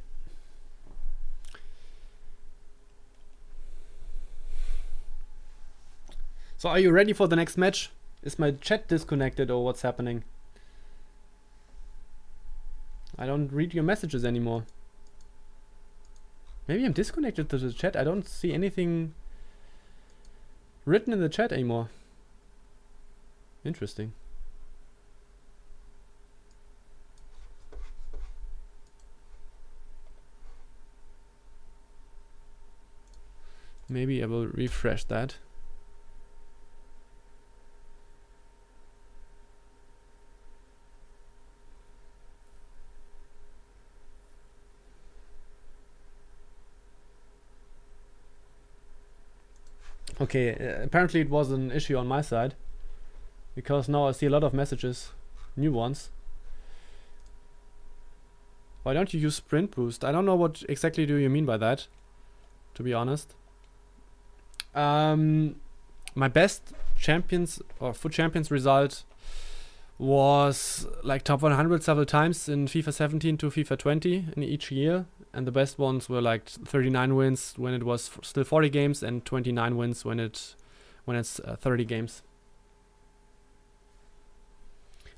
So are you ready for the next match? Is my chat disconnected or what's happening? I don't read your messages anymore. Maybe I'm disconnected to the chat. I don't see anything written in the chat anymore. Interesting. Maybe I will refresh that. Okay, apparently it was an issue on my side, because now I see a lot of messages, new ones. Why don't you use sprint boost? I don't know what exactly do you mean by that, to be honest. My best champions or foot champions result was like top 100 several times in FIFA 17 to FIFA 20 in each year, and the best ones were like 39 wins when it was still 40 games and 29 wins when it's 30 games.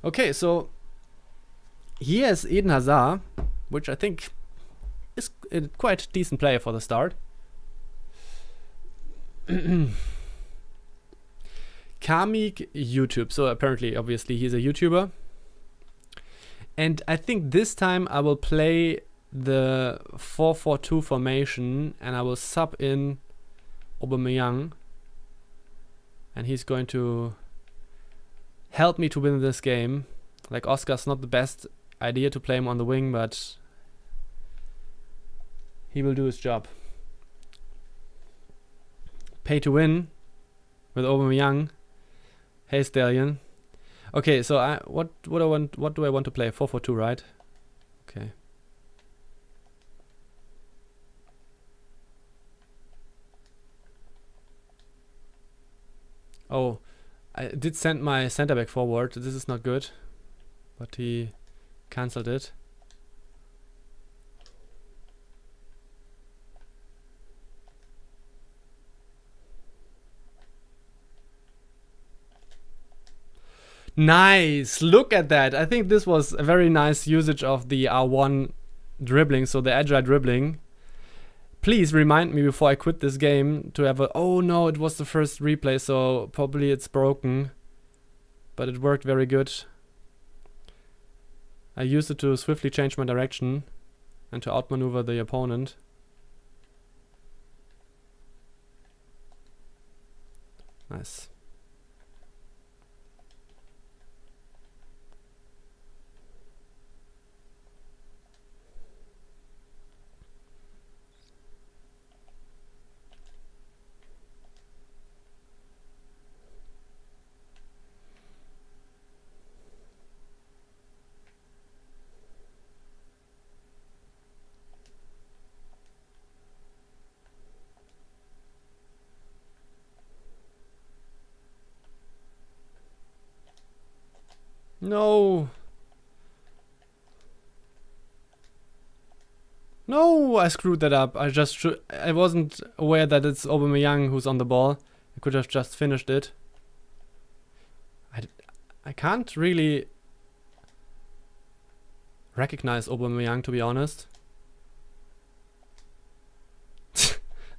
Okay, so here's Eden Hazard, which I think is a quite decent player for the start. Kamik YouTube. So apparently, obviously, he's a YouTuber. And I think this time I will play the 4-4-2 formation and I will sub in Aubameyang. And he's going to help me to win this game. Like, Oscar's not the best idea to play him on the wing, but he will do his job. Pay to win with Aubameyang. Hey Stallion. Okay, so what do I want to play? 4-4-2, right? Okay. Oh, I did send my center back forward. This is not good, but he cancelled it. Nice, look at that. I think this was a very nice usage of the R1 dribbling, so the agile dribbling. Please remind me before I quit this game to have a... Oh no, it was the first replay, so probably it's broken. But it worked very good. I used it to swiftly change my direction and to outmaneuver the opponent. Nice. No. No, I screwed that up. I wasn't aware that it's Aubameyang who's on the ball. I could have just finished it. I can't really recognize Aubameyang, to be honest.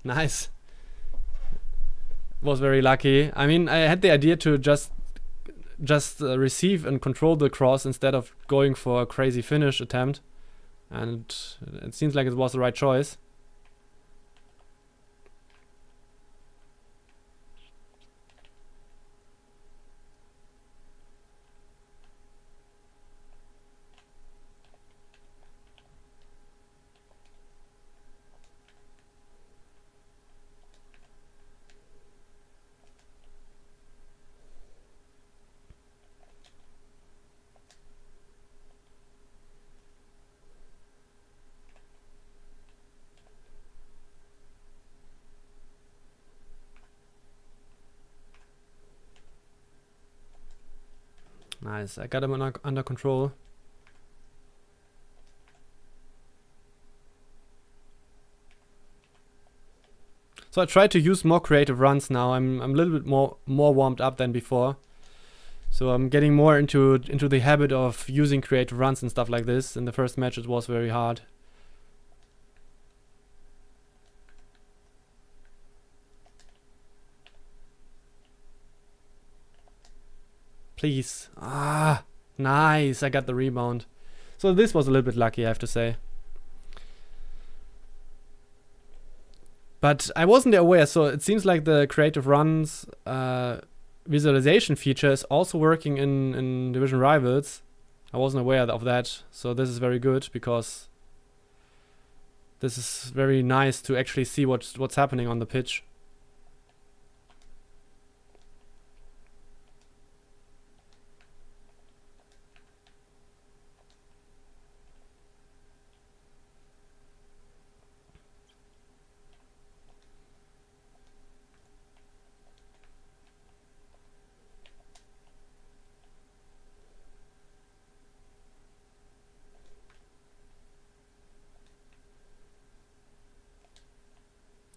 Nice. Was very lucky. I mean, I had the idea to just receive and control the cross instead of going for a crazy finish attempt, and it seems like it was the right choice. Nice, I got him under control. So I try to use more creative runs now. I'm a little bit more warmed up than before. So I'm getting more into the habit of using creative runs and stuff like this. In the first match it was very hard. Please. Ah, nice. I got the rebound. So this was a little bit lucky, I have to say. But I wasn't aware, so it seems like the creative runs visualization feature is also working in Division Rivals. I wasn't aware of that, so this is very good because this is very nice to actually see what's happening on the pitch.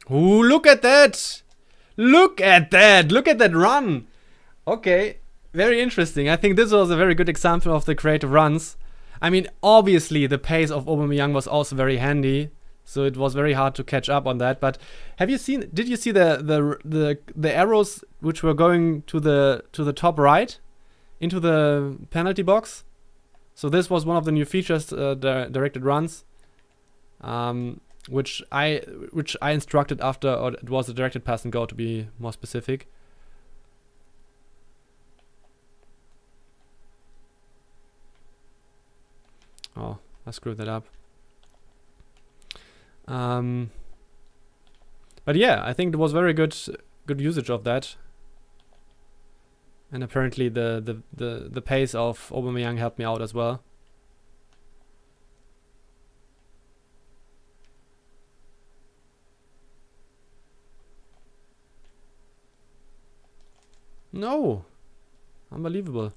Ooh, look at that! Look at that! Look at that run! Okay, very interesting. I think this was a very good example of the creative runs. I mean, obviously the pace of Aubameyang was also very handy, so it was very hard to catch up on that. But did you see the arrows which were going to the top right into the penalty box? So this was one of the new features, directed runs. Which I instructed after, or it was a directed pass and go to be more specific. Oh, I screwed that up. But yeah, I think it was very good usage of that. And apparently the pace of Aubameyang helped me out as well. No! Unbelievable.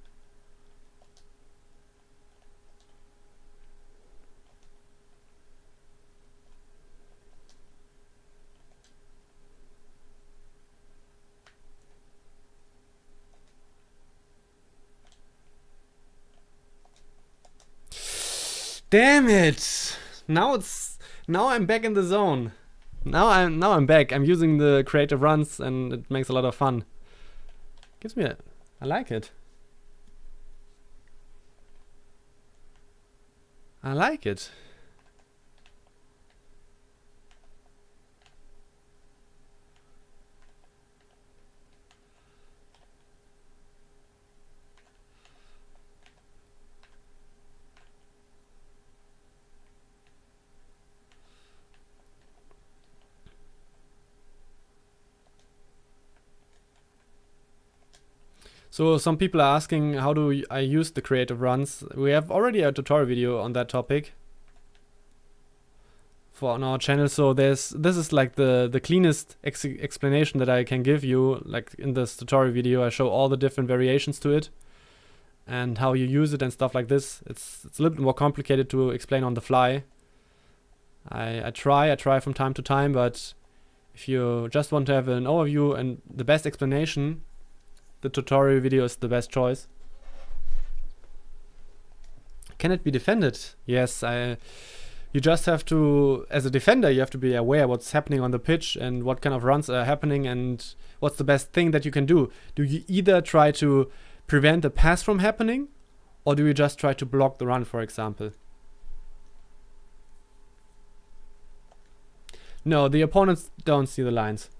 Damn it! Now I'm back in the zone. Now I'm back. I'm using the creative runs and it makes a lot of fun. I like it. I like it. So some people are asking, how do I use the creative runs? We have already a tutorial video on that topic on our channel. So this is like the cleanest explanation that I can give you. Like in this tutorial video, I show all the different variations to it and how you use it and stuff like this. It's a little bit more complicated to explain on the fly. I try from time to time, but if you just want to have an overview and the best explanation, the tutorial video is the best choice. Can it be defended? Yes, you just have to, as a defender, you have to be aware what's happening on the pitch and what kind of runs are happening and what's the best thing that you can do. Do you either try to prevent a pass from happening, or do you just try to block the run, for example? No, the opponents don't see the lines.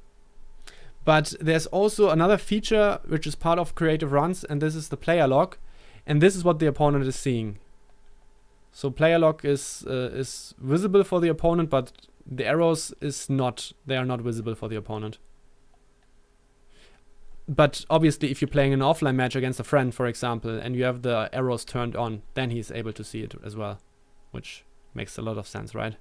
But there's also another feature which is part of creative runs, and this is the player log. And this is what the opponent is seeing. So player log is visible for the opponent, but the arrows is not. They are not visible for the opponent. But obviously, if you're playing an offline match against a friend, for example, and you have the arrows turned on, then he's able to see it as well, which makes a lot of sense, right?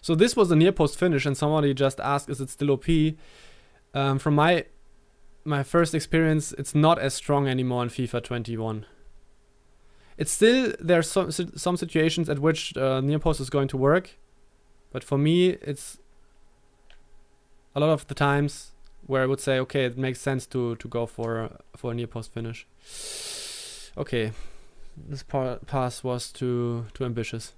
So this was a near post finish, and somebody just asked, is it still OP? From my first experience, it's not as strong anymore in FIFA 21. It's still, there's some situations at which near post is going to work, but for me, it's a lot of the times where I would say, okay, it makes sense to go for a near post finish. Okay, this pass was too ambitious.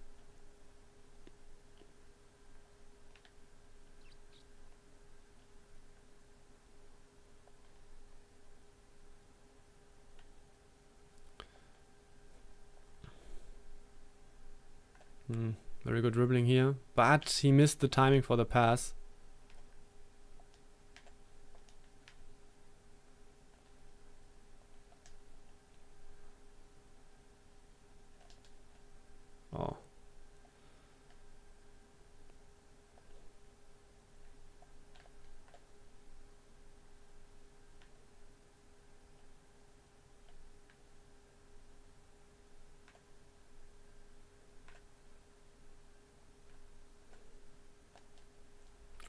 Very good dribbling here, but he missed the timing for the pass. Oh.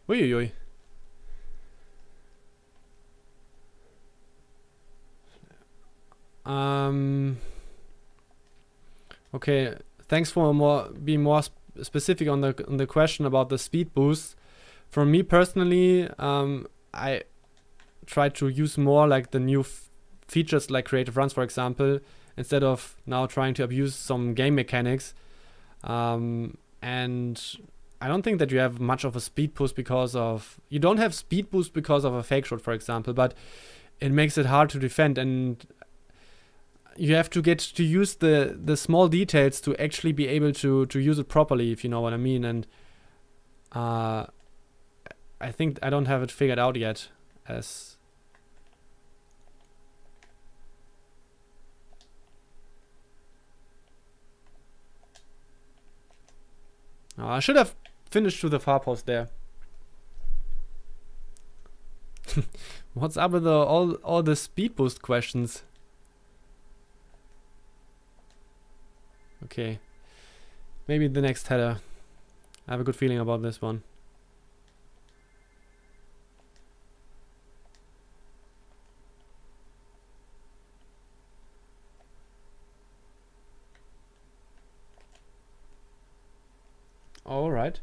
Uiuiui. Okay, thanks for being more specific on the question about the speed boost. For me personally, I try to use more like the new features like creative runs, for example, instead of now trying to abuse some game mechanics. And I don't think that you have much of a speed boost you don't have speed boost because of a fake shot, for example, but it makes it hard to defend, and you have to get to use the small details to actually be able to use it properly, if you know what I mean. And I think I don't have it figured out yet. I should have finished to the far post there. What's up with all the speed boost questions? Okay, maybe the next header. I have a good feeling about this one. All right.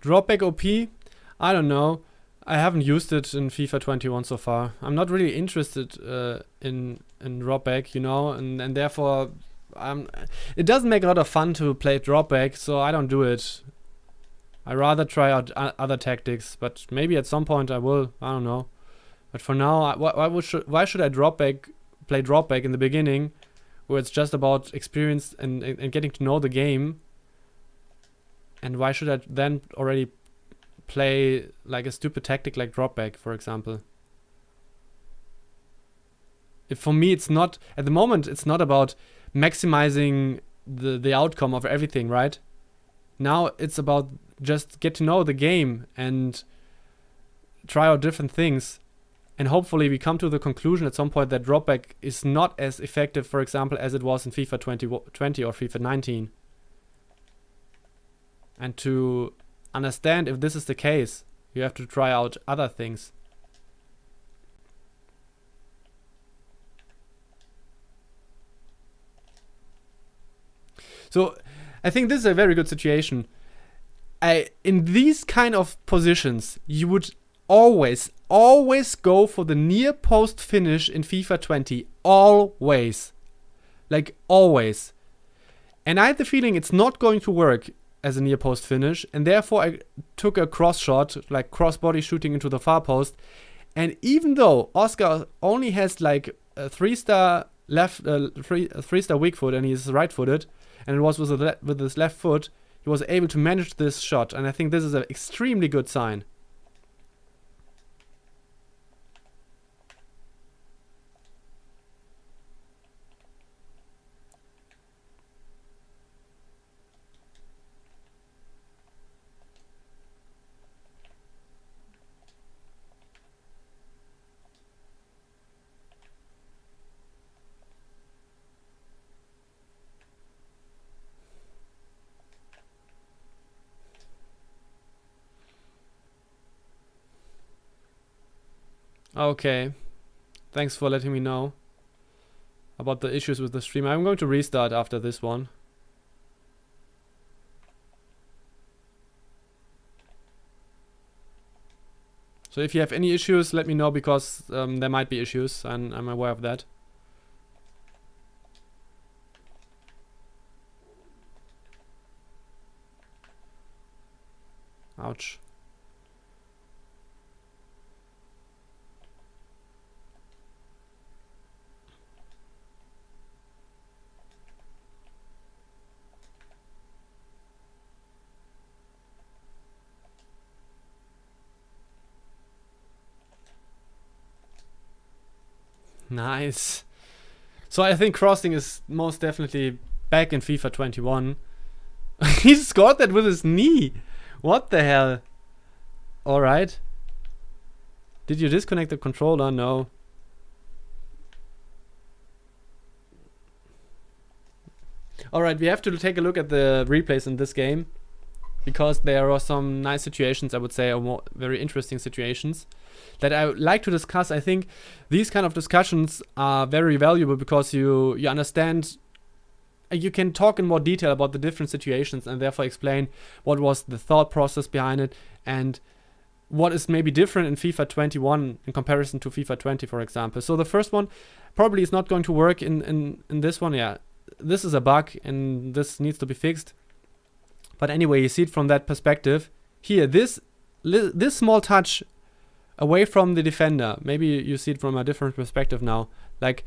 Drop back OP? I don't know. I haven't used it in FIFA 21 so far. I'm not really interested in drop back, you know, and therefore it doesn't make a lot of fun to play drop back, so I don't do it. I rather try out other tactics, but maybe at some point I will. I don't know. But for now, why should I play drop back in the beginning, where it's just about experience and getting to know the game? And why should I then already play like a stupid tactic like drop back, for example? If for me, it's not at the moment. It's not about maximizing the outcome of everything, right? Now it's about just get to know the game and try out different things. And hopefully we come to the conclusion at some point that dropback is not as effective, for example, as it was in FIFA 20 or FIFA 19. And to understand if this is the case, you have to try out other things. So I think this is a very good situation. In these kind of positions, you would always go for the near post finish in FIFA 20. Always. Like, always. And I had the feeling it's not going to work as a near post finish, and therefore I took a cross shot, like cross body shooting into the far post. And even though Oscar only has like a 3-star left, 3-star weak foot, and he's right footed, and it was with his left foot, he was able to manage this shot, and I think this is an extremely good sign. Okay, thanks for letting me know about the issues with the stream. I'm going to restart after this one. So if you have any issues, let me know, because there might be issues, and I'm aware of that. Ouch. Nice. So I think crossing is most definitely back in FIFA 21. He scored that with his knee. What the hell? Alright. Did you disconnect the controller? No. Alright, we have to take a look at the replays in this game, because there are some nice situations, I would say, or more very interesting situations that I would like to discuss. I think these kind of discussions are very valuable, because you understand, you can talk in more detail about the different situations, and therefore explain what was the thought process behind it, and what is maybe different in FIFA 21 in comparison to FIFA 20, for example. So the first one probably is not going to work in this one. Yeah, this is a bug, and this needs to be fixed. But anyway, you see it from that perspective. Here, this small touch away from the defender. Maybe you see it from a different perspective now. Like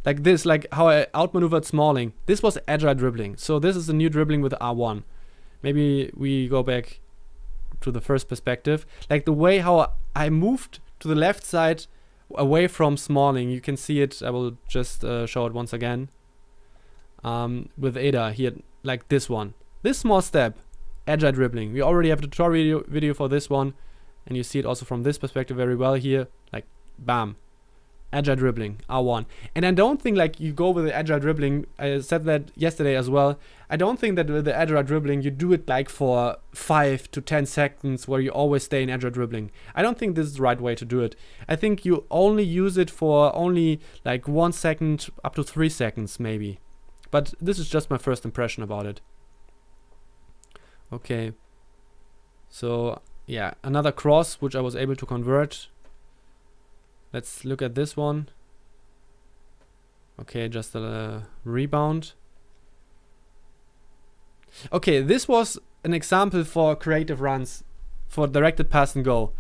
this, like how I outmaneuvered Smalling. This was agile dribbling. So this is a new dribbling with R1. Maybe we go back to the first perspective. Like the way how I moved to the left side away from Smalling. You can see it. I will just show it once again. With Ada here, like this one. This small step, agile dribbling. We already have a tutorial video for this one, and you see it also from this perspective very well here. Like, bam, agile dribbling, R1. And I don't think like you go with the agile dribbling. I said that yesterday as well. I don't think that with the agile dribbling you do it like for 5 to 10 seconds where you always stay in agile dribbling. I don't think this is the right way to do it. I think you only use it for only like 1 second up to 3 seconds maybe. But this is just my first impression about it. Okay, So yeah, another cross which I was able to convert. Let's look at this one. Okay, just a rebound. Okay, this was an example for creative runs, for directed pass and go.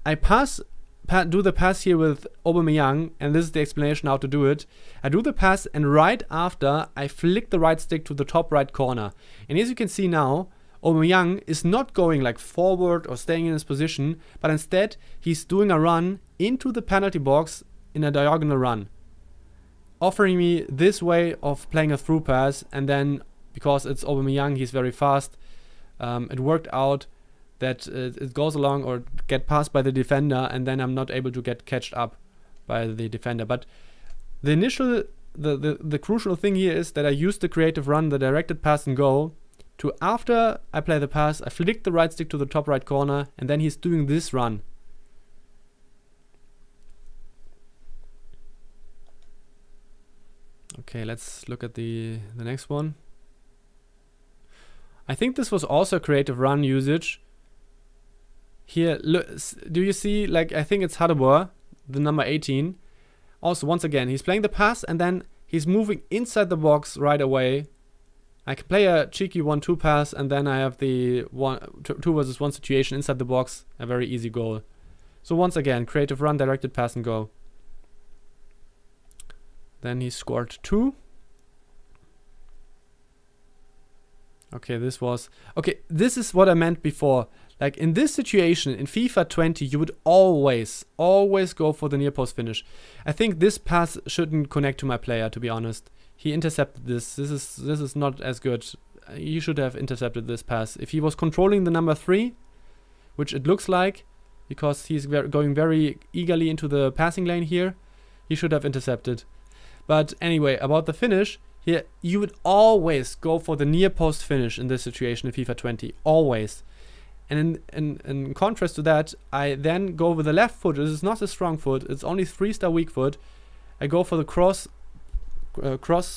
I do the pass here with Aubameyang, and this is the explanation how to do it. I do the pass, and right after, I flick the right stick to the top right corner. And as you can see now, Aubameyang is not going like forward or staying in his position, but instead, he's doing a run into the penalty box in a diagonal run, offering me this way of playing a through pass. And then, because it's Aubameyang, he's very fast, it worked out that it goes along or get passed by the defender, and then I'm not able to get catched up by the defender. But the initial, the crucial thing here is that I use the creative run, the directed pass and go, to after I play the pass, I flick the right stick to the top right corner, and then he's doing this run. Okay, let's look at the next one. I think this was also a creative run usage. Here, look, do you see, like, I think it's Hadeboer, the number 18. Also, once again, he's playing the pass, and then he's moving inside the box right away. I can play a cheeky 1-2 pass, and then I have the 2 versus 1 situation inside the box, a very easy goal. So once again, creative run, directed pass and go. Then he scored 2. Okay, this is what I meant before. Like in this situation, in FIFA 20, you would always go for the near post finish. I think this pass shouldn't connect to my player, to be honest. He intercepted this. This is not as good. He should have intercepted this pass. If he was controlling the number 3, which it looks like, because he's going very eagerly into the passing lane here, he should have intercepted. But anyway, about the finish, here you would always go for the near post finish in this situation in FIFA 20. Always. And in contrast to that, I then go with the left foot. This is not a strong foot. It's only 3-star weak foot. I go for the cross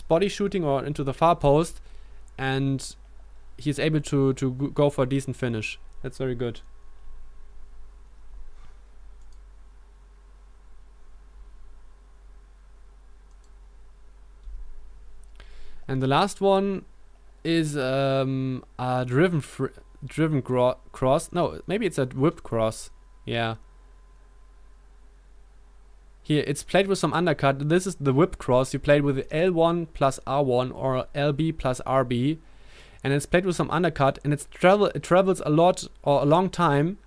body shooting or into the far post, and he's able to go for a decent finish. That's very good. And the last one is a driven cross. No, maybe it's a whipped cross. Yeah. Here, it's played with some undercut. This is the whip cross. You played with L1 plus R1 or LB plus RB. And it's played with some undercut. And it travels a lot or a long time.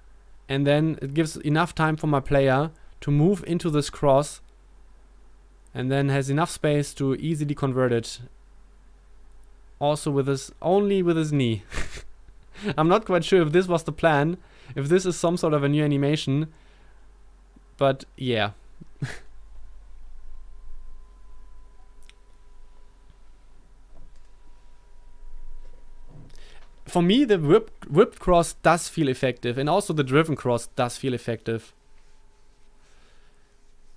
And then it gives enough time for my player to move into this cross. And then has enough space to easily convert it. Also only with his knee. I'm not quite sure if this was the plan. If this is some sort of a new animation. But yeah. For me, the whipped cross does feel effective, and also the driven cross does feel effective.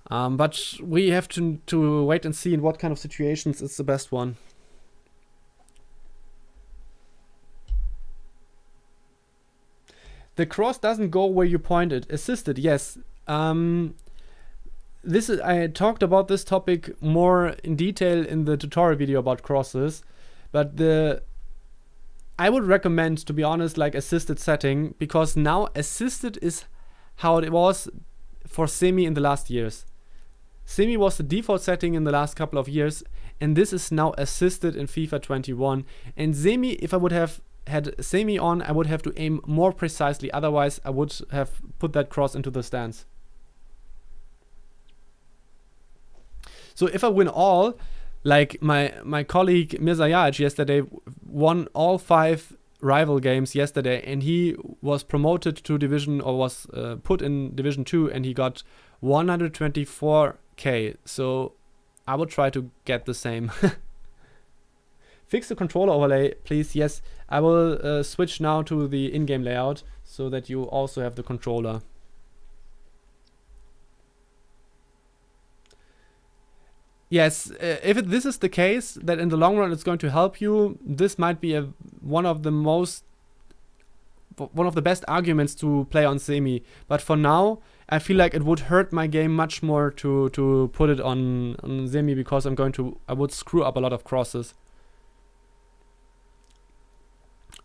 But we have to wait and see in what kind of situations it's the best one. The cross doesn't go where you point it. Assisted, yes. I talked about this topic more in detail in the tutorial video about crosses, but I would recommend, to be honest, like assisted setting, because now assisted is how it was for semi in the last years. Semi was the default setting in the last couple of years, and this is now assisted in FIFA 21. And semi, if I would have had semi on, I would have to aim more precisely, otherwise I would have put that cross into the stance. So if I win all, like my colleague Mirza Yajic yesterday won all 5 rival games yesterday, and he was promoted to division, or was put in division 2, and he got 124k. So I would try to get the same. Fix the controller overlay, please. Yes, I will switch now to the in-game layout so that you also have the controller. Yes, if this is the case, that in the long run it's going to help you, this might be one of the most one of the best arguments to play on semi. But for now, I feel like it would hurt my game much more to put it on semi, because I would screw up a lot of crosses.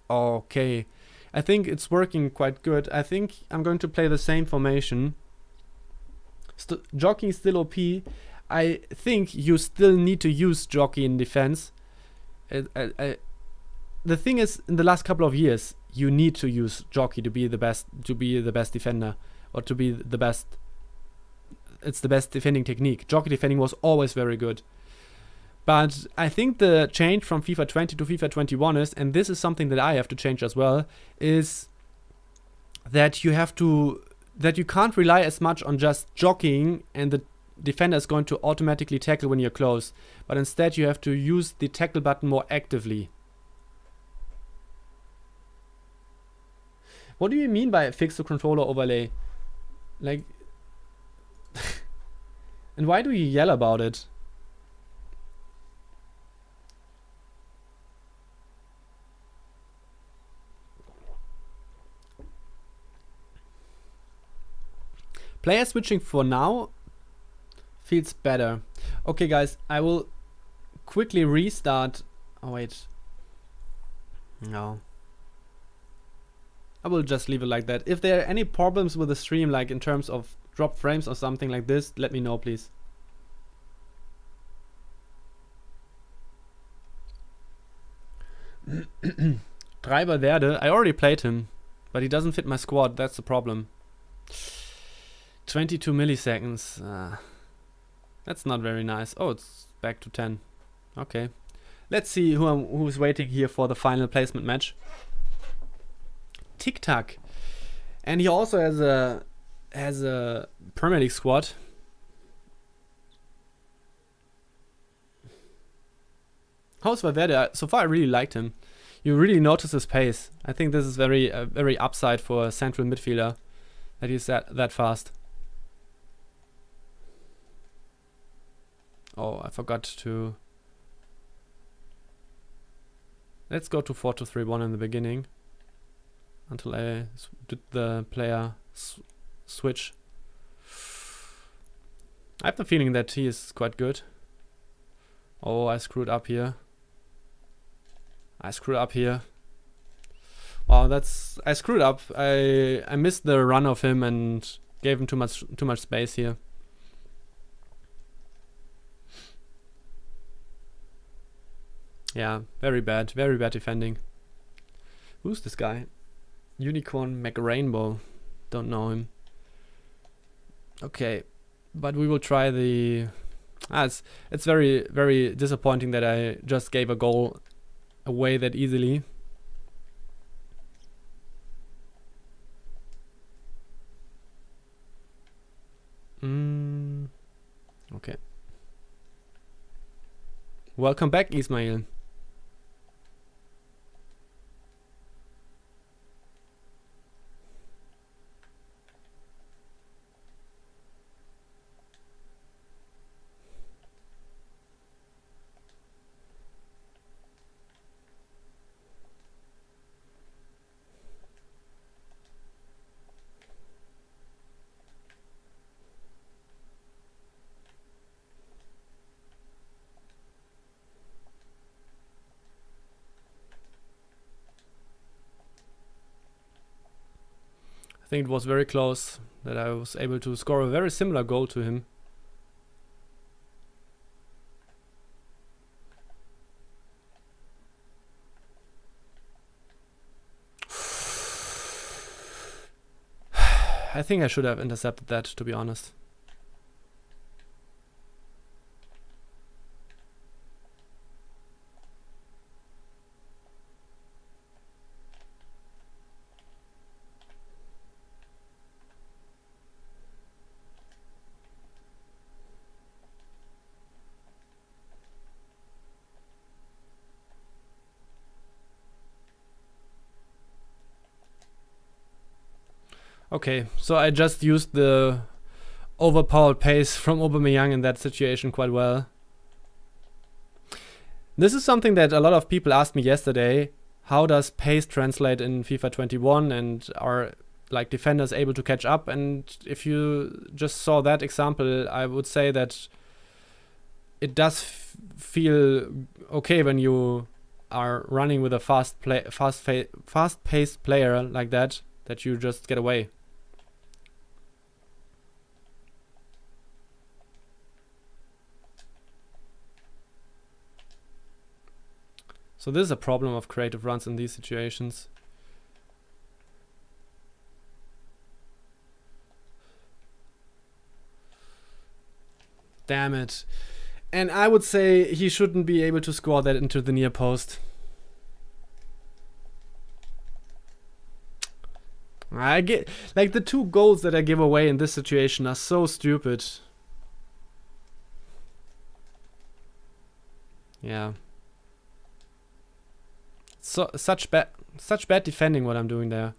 Okay, I think it's working quite good. I think I'm going to play the same formation. Jockey is still OP. I think you still need to use Jockey in defense. The thing is, in the last couple of years, you need to use Jockey to be the best defender, or to be the best. It's the best defending technique. Jockey defending was always very good. But I think the change from FIFA 20 to FIFA 21 is, and this is something that I have to change as well, is that you can't rely as much on just jockeying and the defender is going to automatically tackle when you're close. But instead you have to use the tackle button more actively. What do you mean by fix the controller overlay? Like, and why do you yell about it? Player switching for now feels better. Okay, guys, I will quickly restart. Oh, wait. No. I will just leave it like that. If there are any problems with the stream, like in terms of drop frames or something like this, let me know, please. Treiber Verde. I already played him, but he doesn't fit my squad. That's the problem. 22 milliseconds. That's not very nice. Oh, it's back to 10. Okay. Let's see who's waiting here for the final placement match. Tic Tac. And he also has a Premier League squad. How's Valverde? So far I really liked him. You really notice his pace. I think this is very upside for a central midfielder, that he's that fast. Oh, I forgot to... Let's go to 4-2-3-1 in the beginning. Until I did the player switch. I have the feeling that he is quite good. Oh, I screwed up here. Wow, I screwed up. I missed the run of him and gave him too much space here. Yeah, very bad defending. Who's this guy? Unicorn McRainbow. Don't know him. Okay, but we will try the... it's very, very disappointing that I just gave a goal away that easily. Okay. Welcome back, Ismail. I think it was very close that I was able to score a very similar goal to him. I think I should have intercepted that, to be honest. Okay, so I just used the overpowered pace from Aubameyang in that situation quite well. This is something that a lot of people asked me yesterday. how does pace translate in FIFA 21, and are like defenders able to catch up? And if you just saw that example, I would say that it does feel okay when you are running with a fast-paced player like that you just get away. So this is a problem of creative runs in these situations. Damn it. And I would say he shouldn't be able to score that into the near post. I get, like, the 2 goals that I give away in this situation are so stupid. Yeah. So such bad defending what I'm doing there.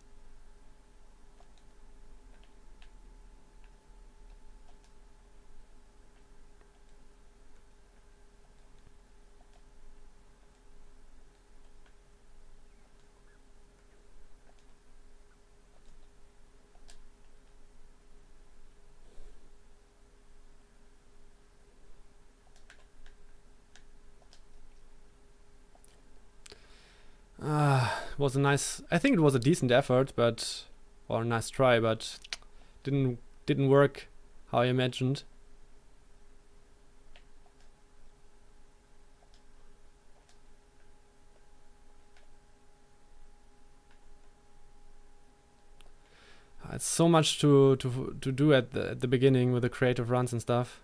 Was a nice, I think it was a decent effort, but, or a nice try, but didn't work how I imagined. It's so much to do at the beginning with the creative runs and stuff.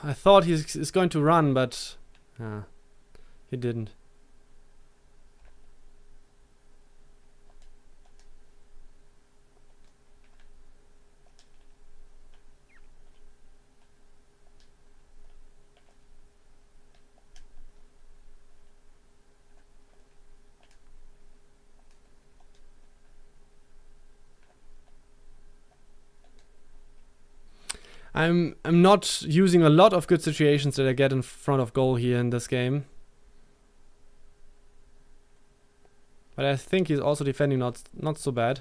I thought he's going to run, but he didn't. I'm not using a lot of good situations that I get in front of goal here in this game. But I think he's also defending not so bad.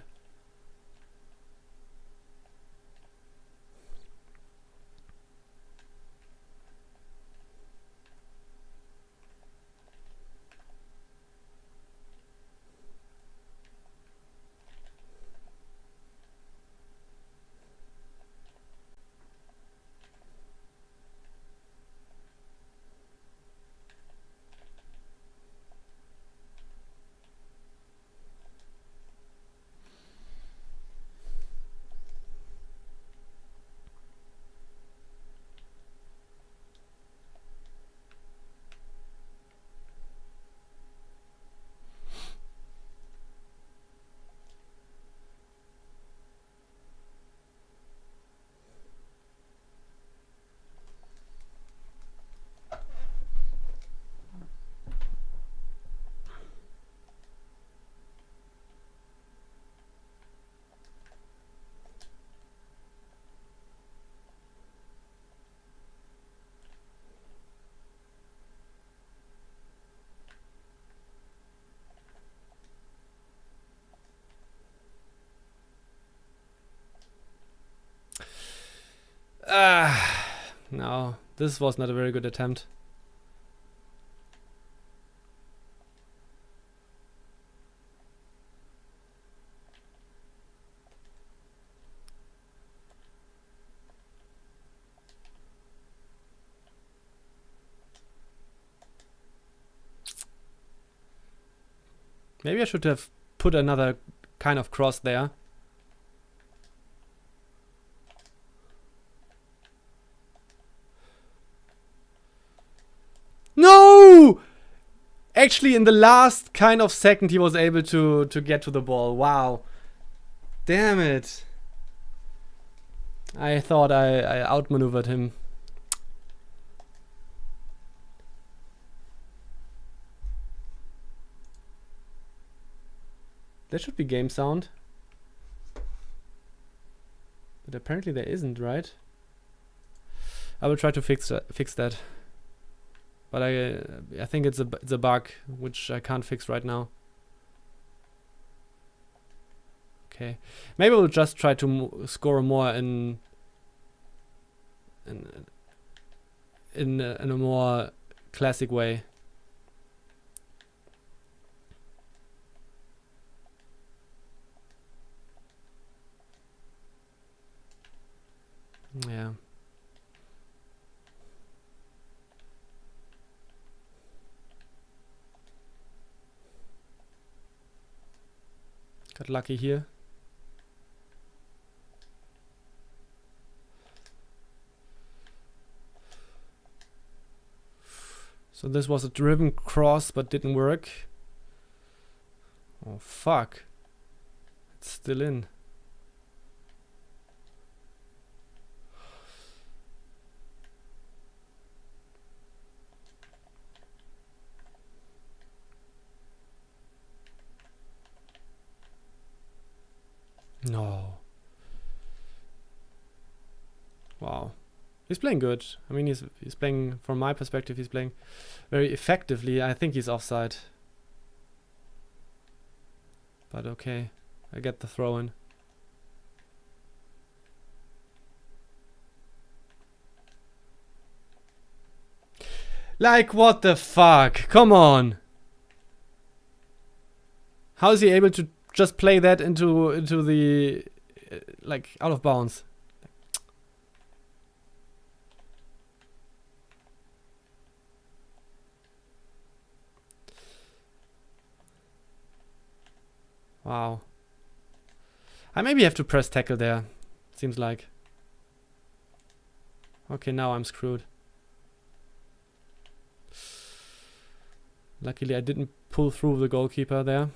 No, this was not a very good attempt. Maybe I should have put another kind of cross there. No! Actually, in the last kind of second, he was able to get to the ball. Wow. Damn it. I thought I outmaneuvered him. There should be game sound. But apparently there isn't, right? I will try to fix that. But I think it's a bug which I can't fix right now. Okay, maybe we'll just try to score more in a more classic way. Yeah. Got lucky here. So this was a driven cross but didn't work. Oh fuck. It's still in. No. Wow. He's playing good. I mean, he's playing, from my perspective, he's playing very effectively. I think he's offside. But okay. I get the throw in. Like, what the fuck? Come on. How is he able to just play that into the like out of bounds? Wow. I maybe have to press tackle there. Seems like. Okay, now I'm screwed. Luckily I didn't pull through the goalkeeper there.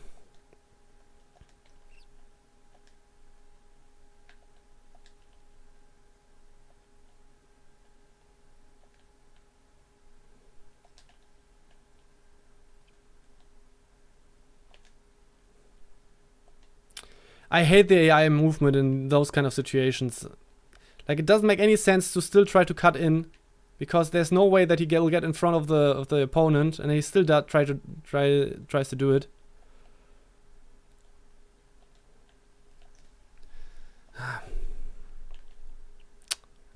I hate the AI movement in those kind of situations. Like, it doesn't make any sense to still try to cut in, because there's no way that he will get in front of the opponent, and he still tries to do it.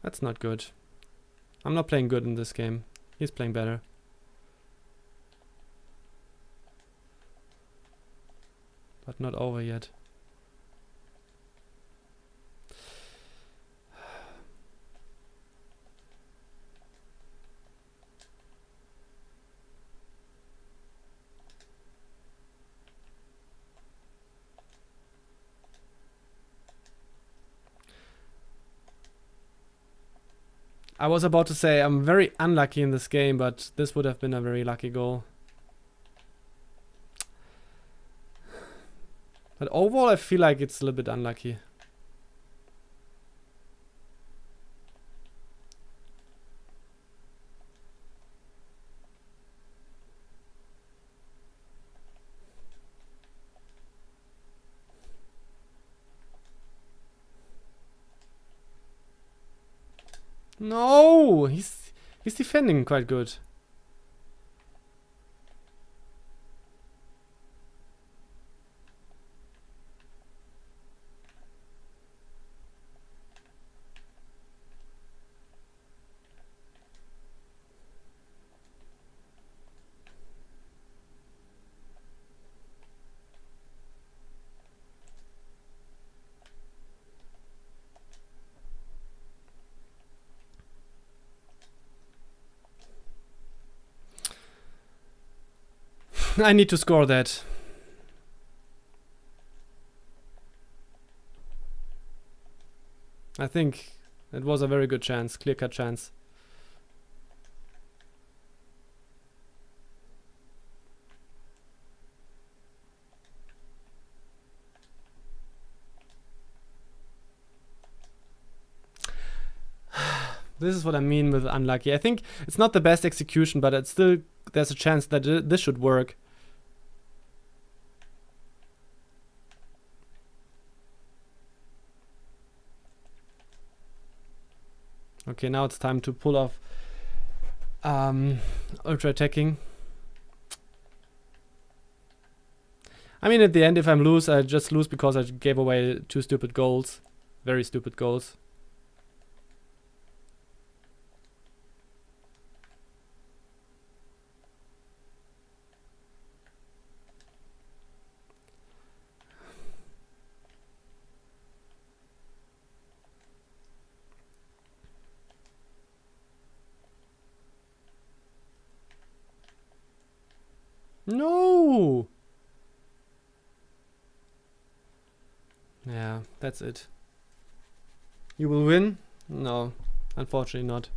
That's not good. I'm not playing good in this game. He's playing better. But not over yet. I was about to say I'm very unlucky in this game, but this would have been a very lucky goal. But overall, I feel like it's a little bit unlucky. No, he's defending quite good. I need to score that. I think it was a very good chance, clear-cut chance. This is what I mean with unlucky. I think it's not the best execution, but it's still, there's a chance that this should work. Okay, now it's time to pull off ultra attacking. I mean, at the end, if I'm lose, I just lose because I gave away 2 stupid goals. Very stupid goals. No! Yeah, that's it. You will win? No, unfortunately not.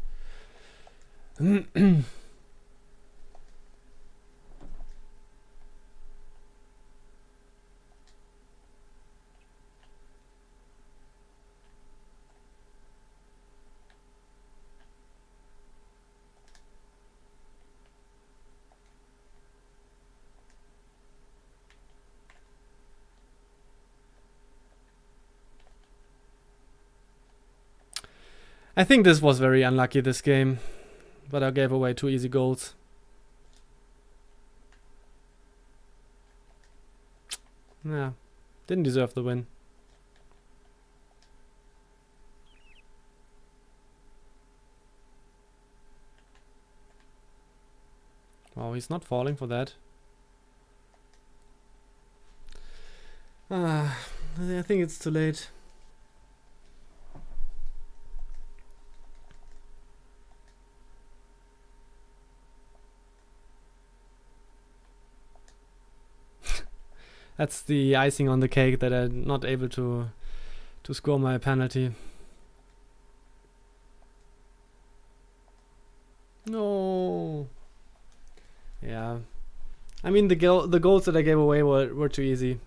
I think this was very unlucky, this game. But I gave away 2 easy goals. Yeah, didn't deserve the win. Wow, he's not falling for that. I think it's too late. That's the icing on the cake that I'm not able to score my penalty. No. Yeah. I mean, the goals that I gave away were too easy.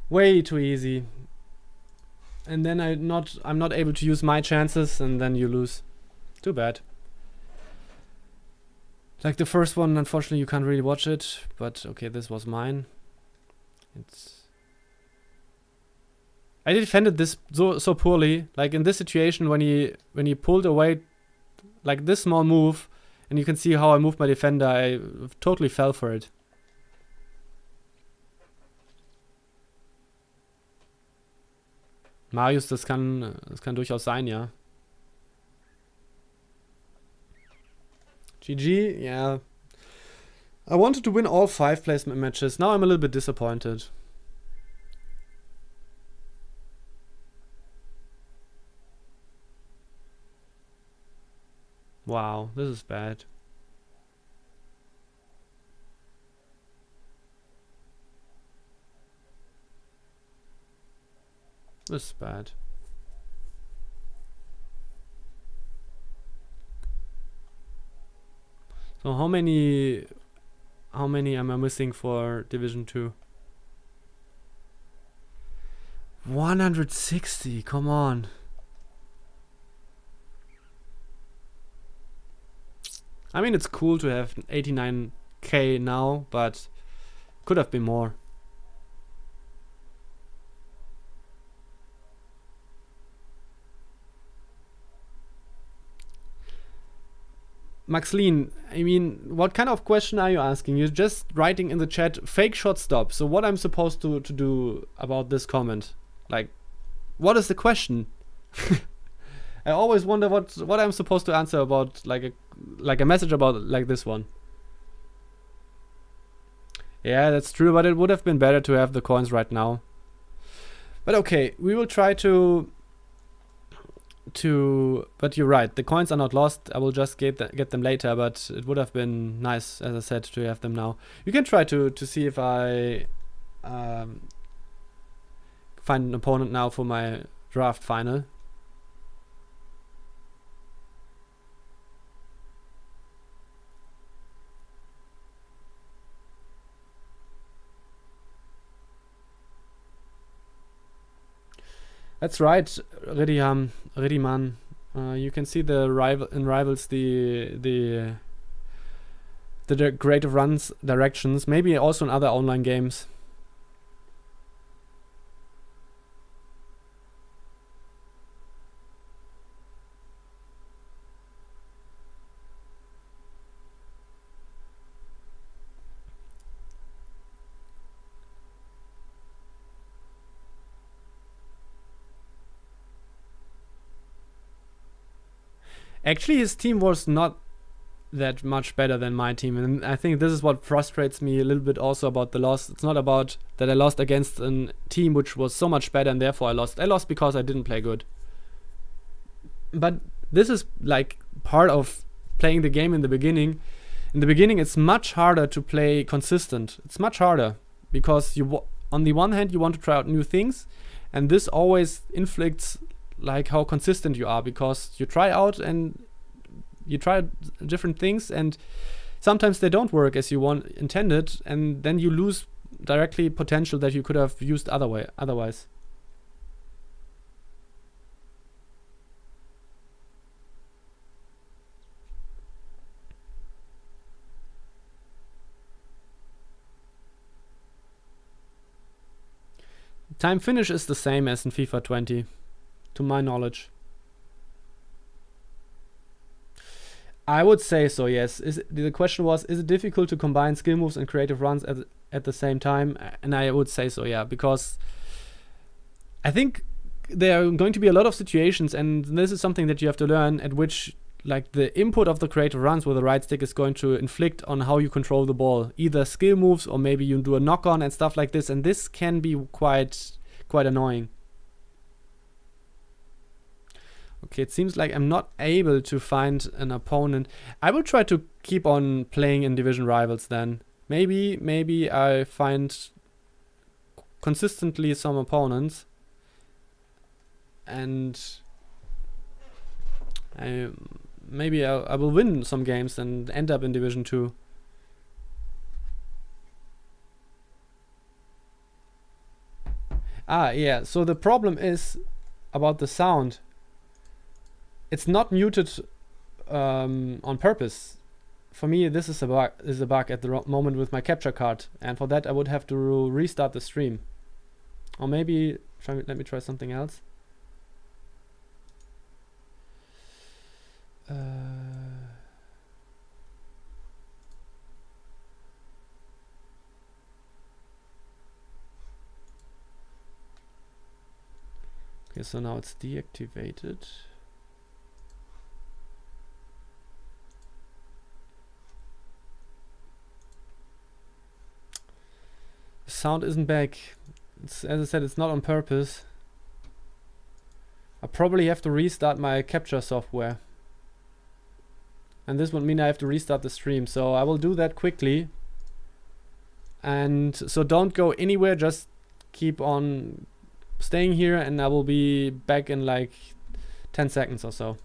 Way too easy. And then I'm not able to use my chances, and then you lose. Too bad. Like the first one, unfortunately you can't really watch it, but okay, this was mine. I defended this so poorly. Like in this situation, when he pulled away like this small move, and you can see how I moved my defender, I totally fell for it. Marius, das kann durchaus sein, ja. GG, yeah. I wanted to win all 5 placement matches. Now I'm a little bit disappointed. Wow, this is bad. This is bad. So how many am I missing for Division 2? 160, come on. I mean, it's cool to have 89k now, but could have been more. Maxline, I mean, what kind of question are you asking? You're just writing in the chat, fake shot stop. So what I'm supposed to do about this comment? Like, what is the question? I always wonder what I'm supposed to answer about like a message about like this one. Yeah, that's true, but it would have been better to have the coins right now. But okay, we will try to but you're right, the coins are not lost. I will just get them later, but it would have been nice, as I said, to have them now. You can try to see if I find an opponent now for my draft final. That's right, Rediman. You can see the Rivals the creative runs directions, maybe also in other online games. Actually, his team was not that much better than my team, and I think this is what frustrates me a little bit also about the loss. It's not about that I lost against a team which was so much better and therefore I lost. I lost because I didn't play good. But this is like part of playing the game in the beginning. In the beginning, it's much harder to play consistent. It's much harder because on the one hand you want to try out new things, and this always inflicts like how consistent you are, because you try out and you try different things and sometimes they don't work as you intended, and then you lose directly potential that you could have used otherwise. Time finish is the same as in FIFA 20, to my knowledge. I would say so, yes. The question was, is it difficult to combine skill moves and creative runs at the same time? And I would say so, yeah, because I think there are going to be a lot of situations, and this is something that you have to learn, at which like the input of the creative runs with the right stick is going to inflict on how you control the ball, either skill moves or maybe you do a knock on and stuff like this, and this can be quite annoying. Okay, it seems like I'm not able to find an opponent. I will try to keep on playing in Division Rivals then. Maybe I find consistently some opponents, and maybe I will win some games and end up in Division 2. Yeah, so the problem is about the sound. It's not muted on purpose. For me, this is a bug at the moment with my capture card, and for that I would have to restart the stream. Or maybe let me try something else. Okay, so now it's deactivated. The sound isn't back. As I said, it's not on purpose. I probably have to restart my capture software. And this would mean I have to restart the stream. So I will do that quickly. And so don't go anywhere, just keep on staying here, and I will be back in like 10 seconds or so.